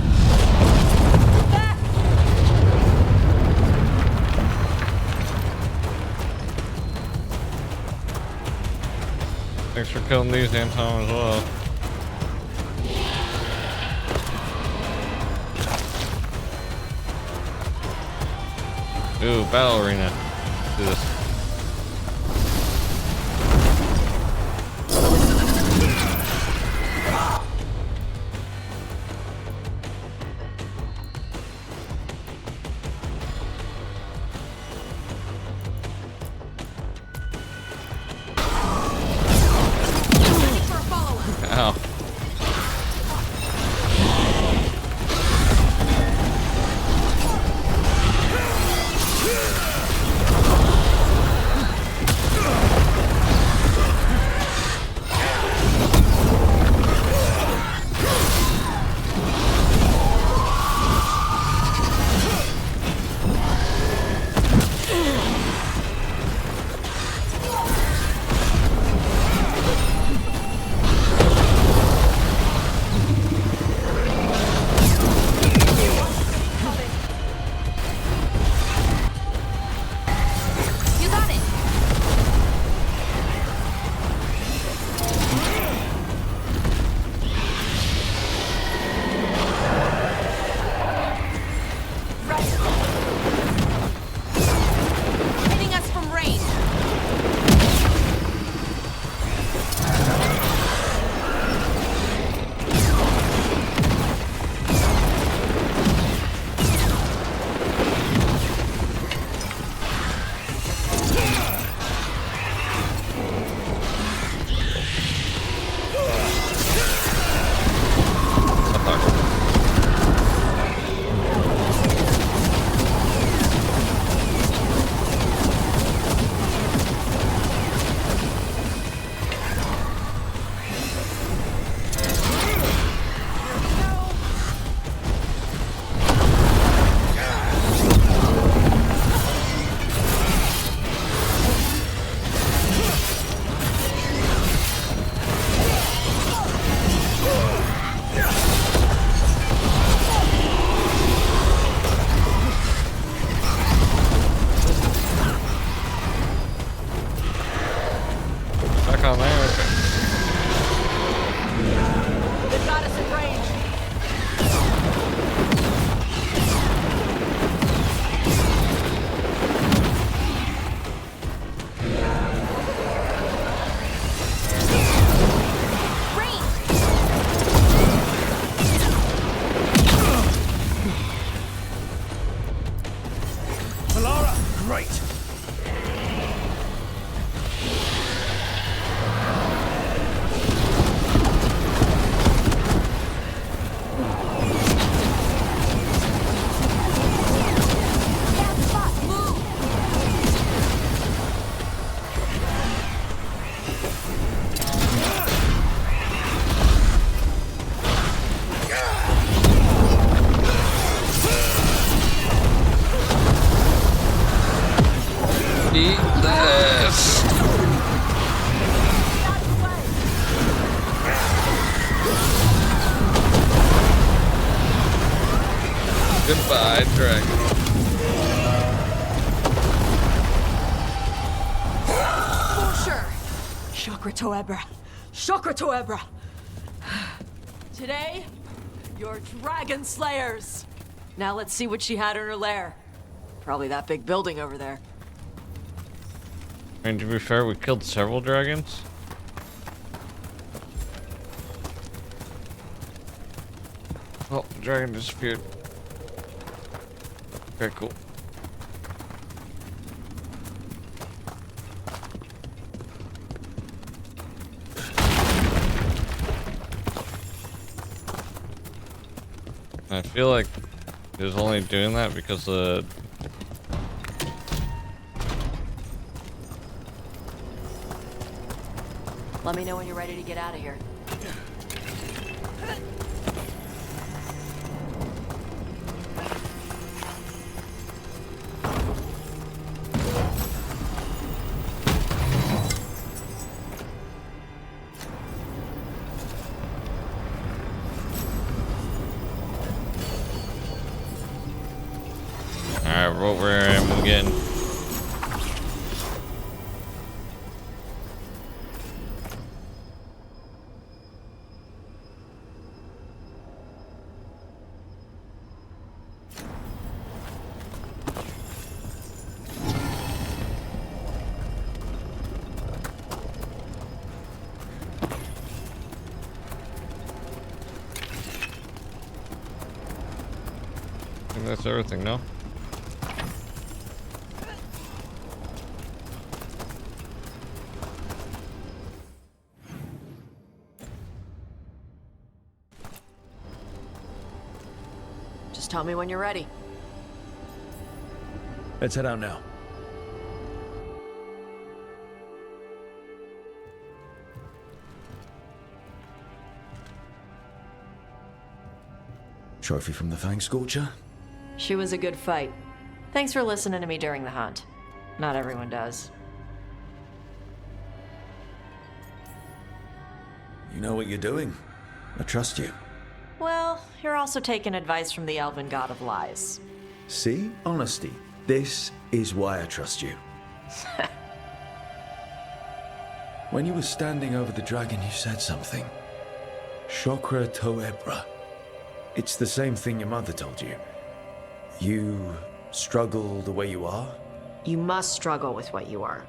Thanks for killing these Antom as well. Ooh, battle arena. Let's do this. Ow. Great. Eat this! Goodbye, dragon. For sure. Chakra Toebra. Chakra Toebra. Today, you're dragon slayers. Now let's see what she had in her lair. Probably that big building over there. I mean, to be fair, we killed several dragons. Oh, the dragon disappeared. Okay, cool. I feel like it was only doing that because the Let me know when you're ready to get out of here. Alright, where I am again. I think that's everything, no? Just tell me when you're ready. Let's head out now. Trophy from the Fang Scorcher? She was a good fight. Thanks for listening to me during the hunt. Not everyone does. You know what you're doing. I trust you. Well, you're also taking advice from the elven god of lies. See? Honesty. This is why I trust you. When you were standing over the dragon, you said something. Chakra Toebra. It's the same thing your mother told you. You struggle the way you are? You must struggle with what you are.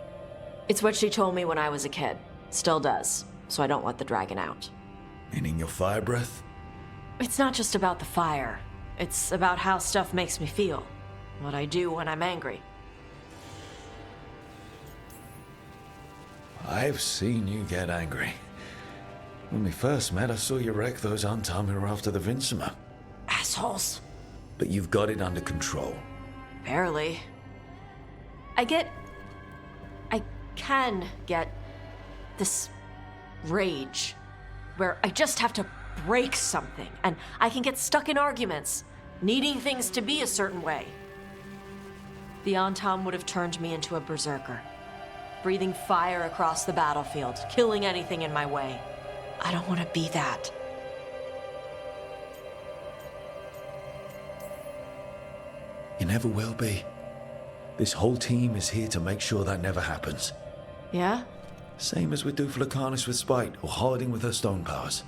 It's what she told me when I was a kid. Still does. So I don't let the dragon out. Meaning your fire breath? It's not just about the fire. It's about how stuff makes me feel. What I do when I'm angry. I've seen you get angry. When we first met, I saw you wreck those Antam who were after the Vinsima. Assholes. But you've got it under control. Barely. I can get this rage where I just have to break something and I can get stuck in arguments, needing things to be a certain way. The Antam would have turned me into a berserker, breathing fire across the battlefield, killing anything in my way. I don't want to be that. You never will be. This whole team is here to make sure that never happens. Yeah? Same as we do for Lucanus with Spite, or Harding with her stone powers.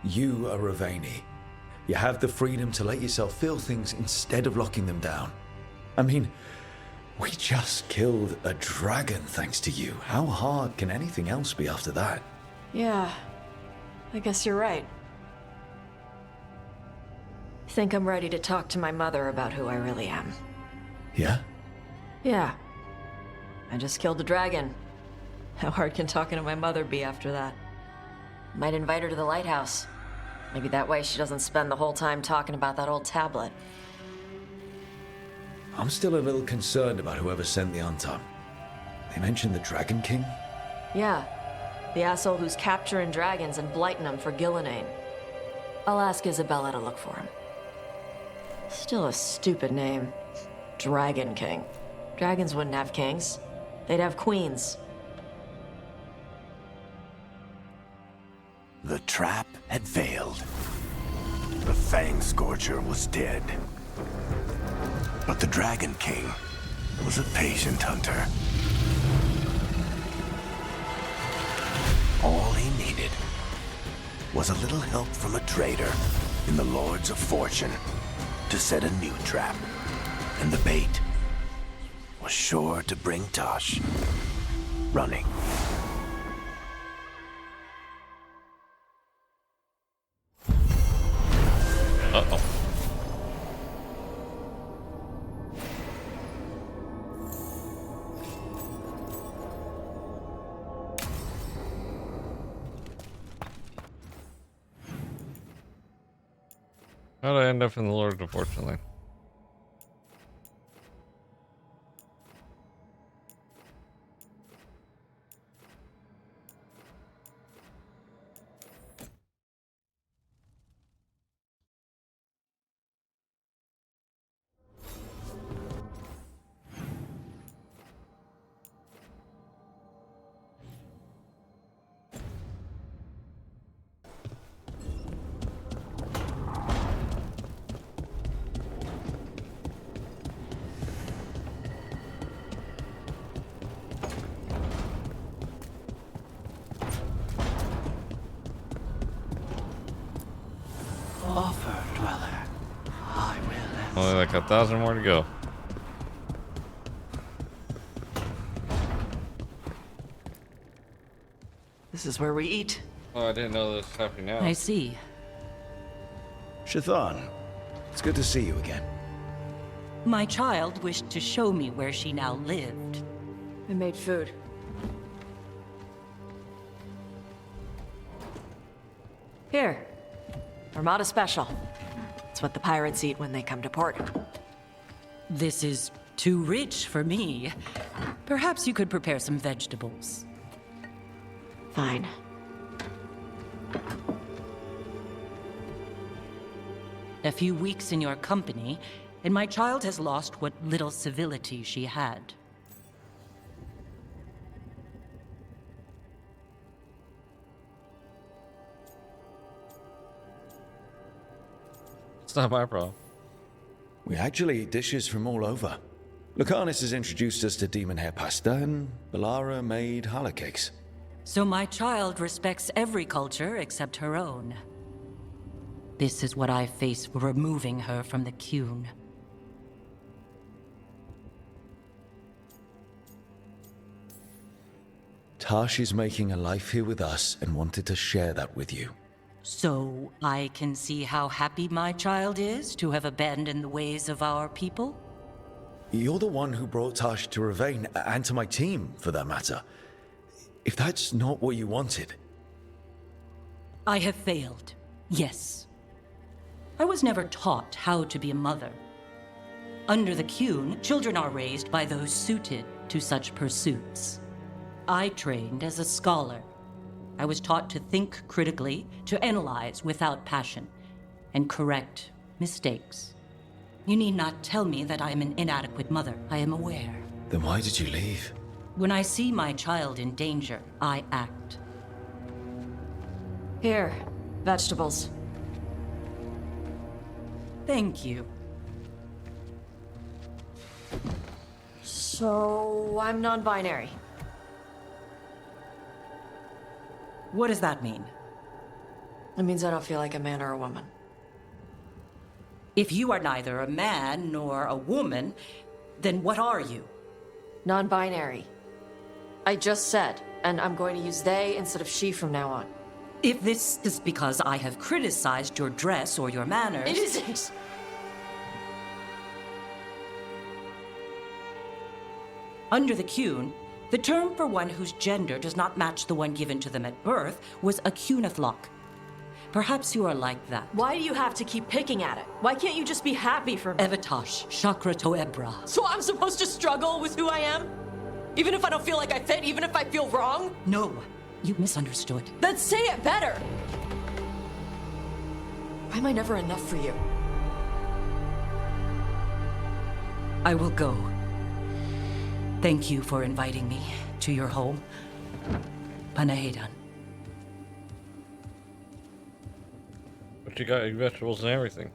You are Ravani. You have the freedom to let yourself feel things instead of locking them down. I mean, we just killed a dragon thanks to you. How hard can anything else be after that? Yeah, I guess you're right. I think I'm ready to talk to my mother about who I really am. Yeah? Yeah. I just killed the dragon. How hard can talking to my mother be after that? Might invite her to the lighthouse. Maybe that way she doesn't spend the whole time talking about that old tablet. I'm still a little concerned about whoever sent the Anton. They mentioned the Dragon King? Yeah. The asshole who's capturing dragons and blighting them for Gillenane. I'll ask Isabella to look for him. Still a stupid name. Dragon King. Dragons wouldn't have kings. They'd have queens. The trap had failed. The Fang Scorcher was dead. But the Dragon King was a patient hunter. All he needed was a little help from a trader in the Lords of Fortune to set a new trap. And the bait was sure to bring Tosh running. Uh-oh. How'd I end up in the Lord of Fortune then? Offer, Dweller. I will. Only like 1,000 more to go. This is where we eat. Oh, I didn't know this was happening now. I see. Shathan, it's good to see you again. My child wished to show me where she now lived. I made food. Here. Armada Special. It's what the pirates eat when they come to port. This is too rich for me. Perhaps you could prepare some vegetables. Fine. A few weeks in your company, and my child has lost what little civility she had. It's not my problem. We actually eat dishes from all over. Lucanus has introduced us to demon hair pasta, and Balara made challah cakes. So my child respects every culture except her own. This is what I face for removing her from the Qun. Tash is making a life here with us and wanted to share that with you. So I can see how happy my child is to have abandoned the ways of our people? You're the one who brought Tash to Ravane, and to my team, for that matter. If that's not what you wanted... I have failed, yes. I was never taught how to be a mother. Under the Qun, children are raised by those suited to such pursuits. I trained as a scholar. I was taught to think critically, to analyze without passion, and correct mistakes. You need not tell me that I am an inadequate mother. I am aware. Then why did you leave? When I see my child in danger, I act. Here, vegetables. Thank you. So, I'm non-binary. What does that mean? It means I don't feel like a man or a woman. If you are neither a man nor a woman, then what are you? Non-binary. I just said, and I'm going to use they instead of she from now on. If this is because I have criticized your dress or your manners... It isn't! Under the Qun, the term for one whose gender does not match the one given to them at birth was a Qunathlok. Perhaps you are like that. Why do you have to keep picking at it? Why can't you just be happy for me? Evatosh, Chakra Toebra. So I'm supposed to struggle with who I am? Even if I don't feel like I fit, even if I feel wrong? No, you misunderstood. Then say it better! Why am I never enough for you? I will go. Thank you for inviting me to your home. Panahedan. But you got your vegetables and everything.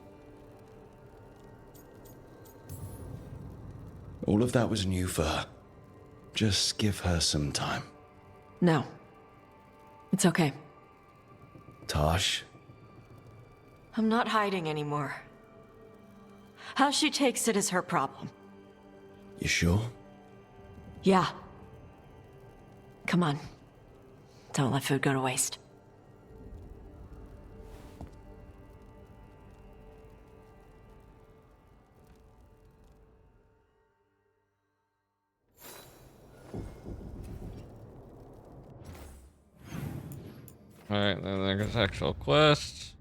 All of that was new for her. Just give her some time. No. It's okay. Tosh. I'm not hiding anymore. How she takes it is her problem. You sure? Yeah. Come on. Don't let food go to waste. Alright, then there's actual quests.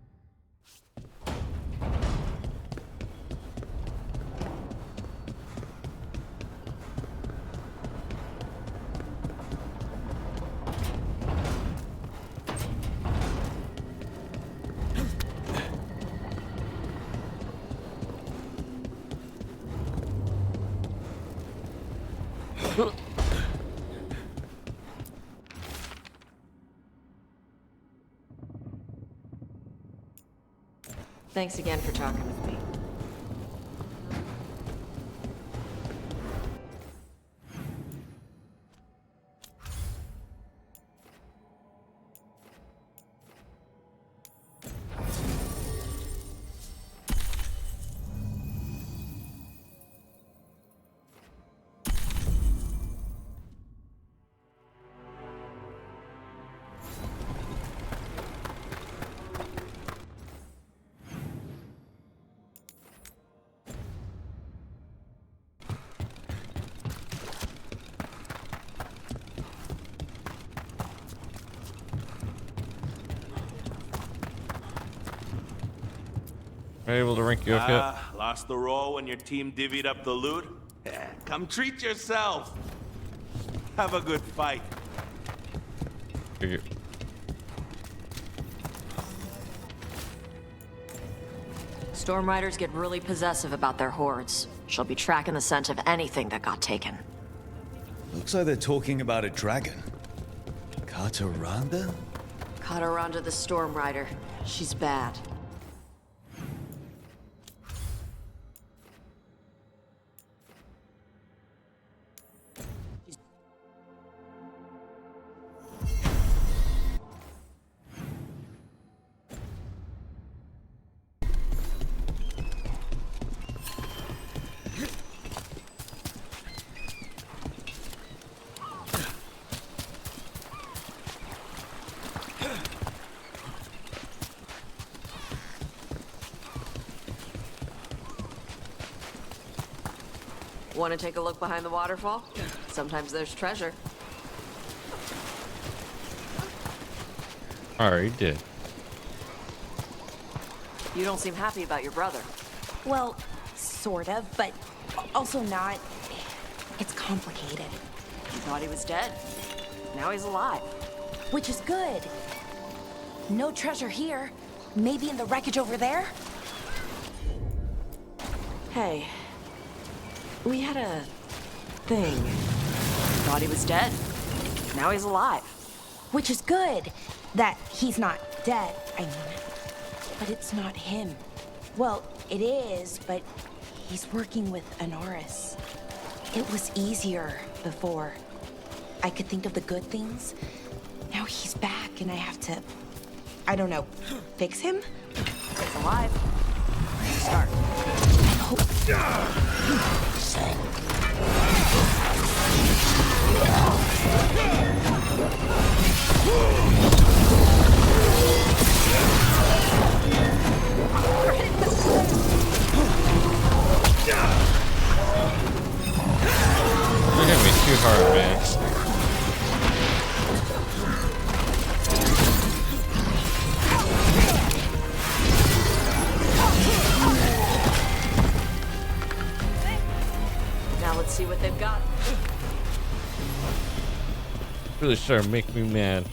Thanks again for talking with me. Able to rank you up yet? Lost the roll when your team divvied up the loot? Yeah, come treat yourself. Have a good fight. Storm Riders get really possessive about their hordes. She'll be tracking the scent of anything that got taken. Looks like they're talking about a dragon. Kataranda? Kataranda the Storm Rider. She's bad. Want to take a look behind the waterfall? Sometimes there's treasure. Already did. You don't seem happy about your brother. Well, sort of, but also not. It's complicated. You thought he was dead. Now he's alive. Which is good. No treasure here. Maybe in the wreckage over there? Hey. We had a thing. Thought he was dead. Now he's alive. Which is good. That he's not dead, I mean. But it's not him. Well, it is, but he's working with Anaris. It was easier before. I could think of the good things. Now he's back and I have to, I don't know, fix him? He's alive. Start. I hope. You're gonna be too too hard, man. Now let's see what they've got. Really started to make me mad.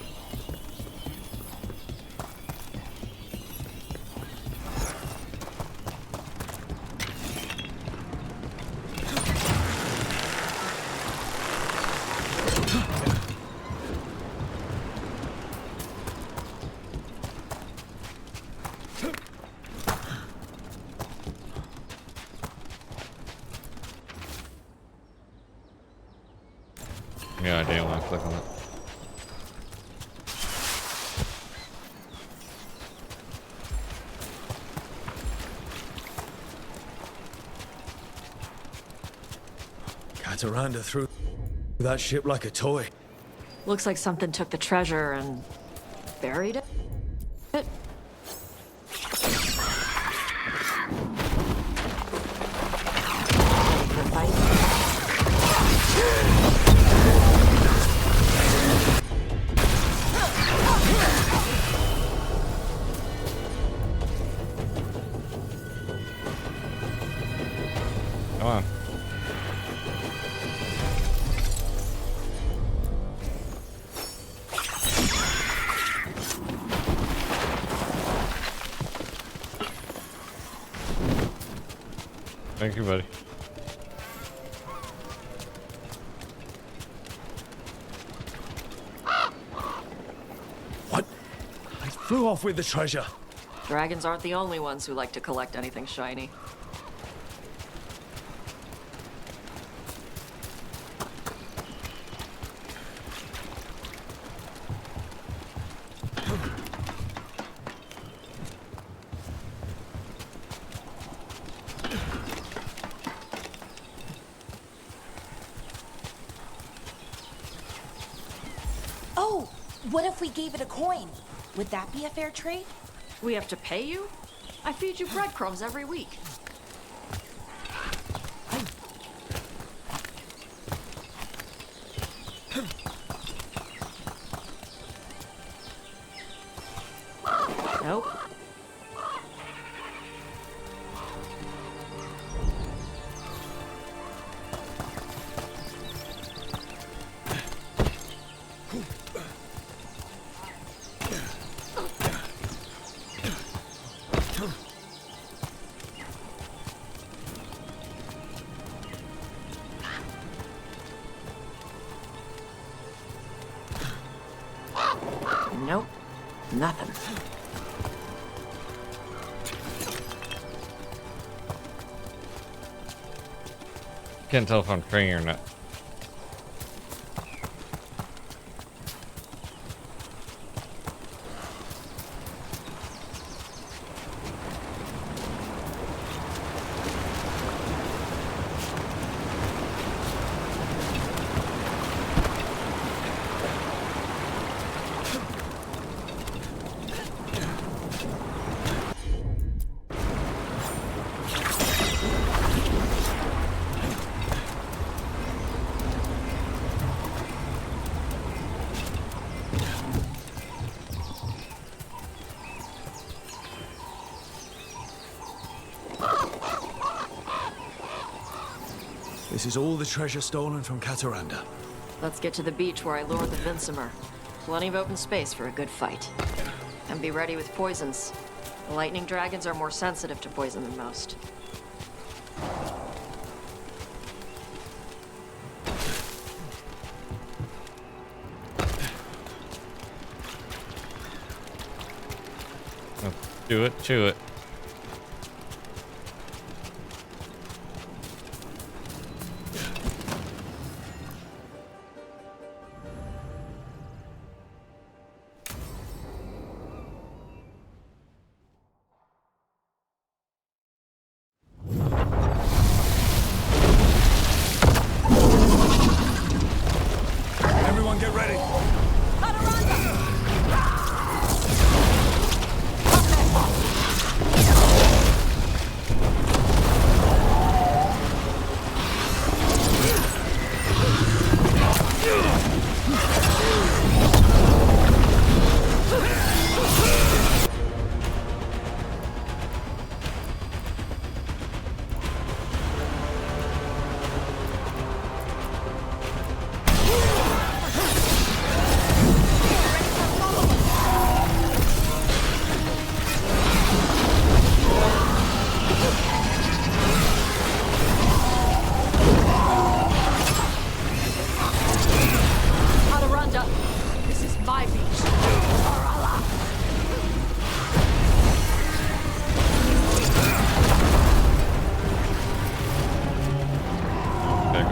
Yeah, I didn't want to click on it. Cataranda threw that ship like a toy. Looks like something took the treasure and buried it. Come on. Thank you, buddy. What? I flew off with the treasure. Dragons aren't the only ones who like to collect anything shiny. Oh, what if we gave it a coin? Would that be a fair trade? We have to pay you? I feed you breadcrumbs every week. Nope. Nope. Nothing. Can't tell if I'm praying or not. This is all the treasure stolen from Cataranda. Let's get to the beach where I lured the Vincimer. Plenty of open space for a good fight. And be ready with poisons. The lightning dragons are more sensitive to poison than most. Do it, chew it. Everyone get ready.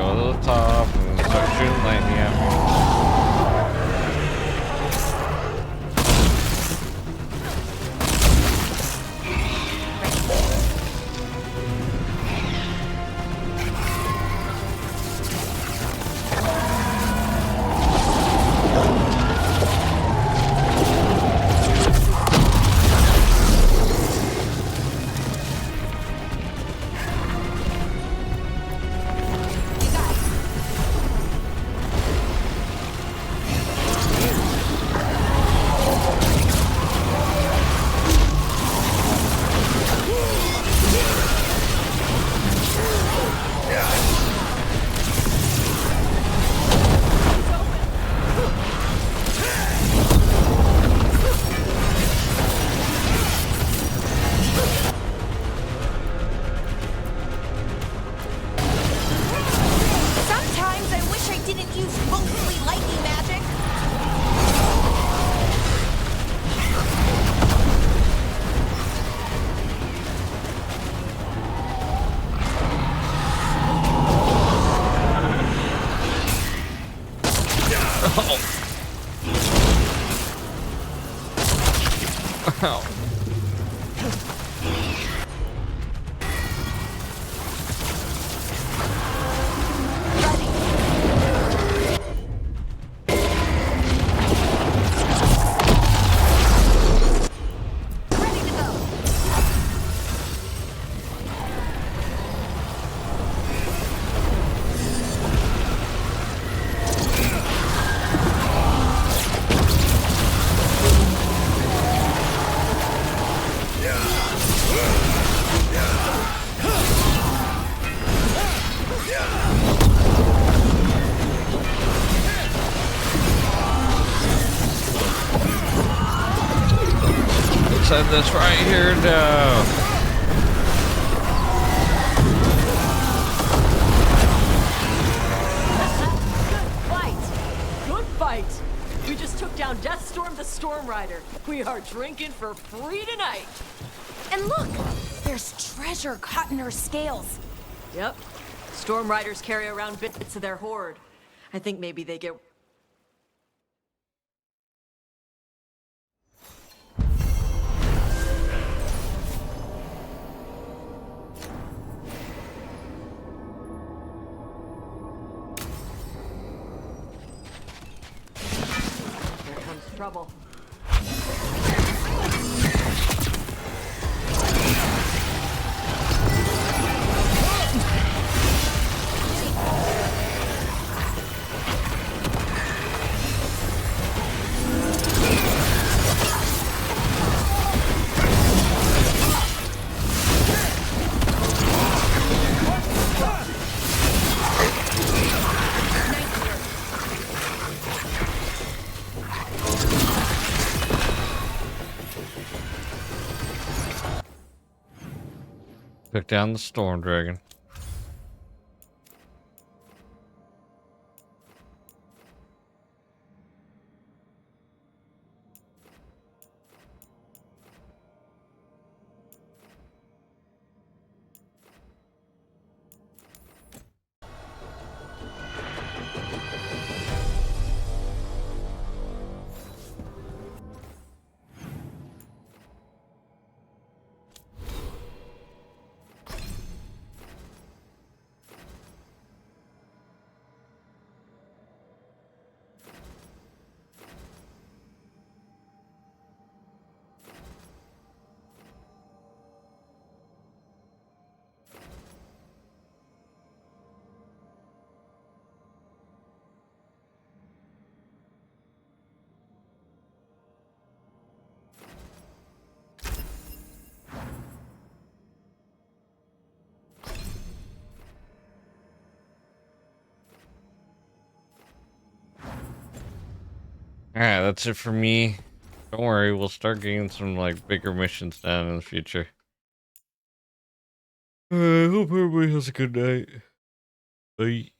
go to the top and start shooting lightning at me. Sometimes I wish I didn't use mostly lightning magic. Ow. Send this right here down. Good fight. Good fight. We just took down Deathstorm the Storm Rider. We are drinking for free tonight. And look, there's treasure caught in her scales. Yep. Storm Riders carry around bits of their hoard. I think maybe they get... Here comes trouble. Took down the Storm Dragon. Alright, that's it for me. Don't worry, we'll start getting some like bigger missions down in the future. I hope everybody has a good night. Bye.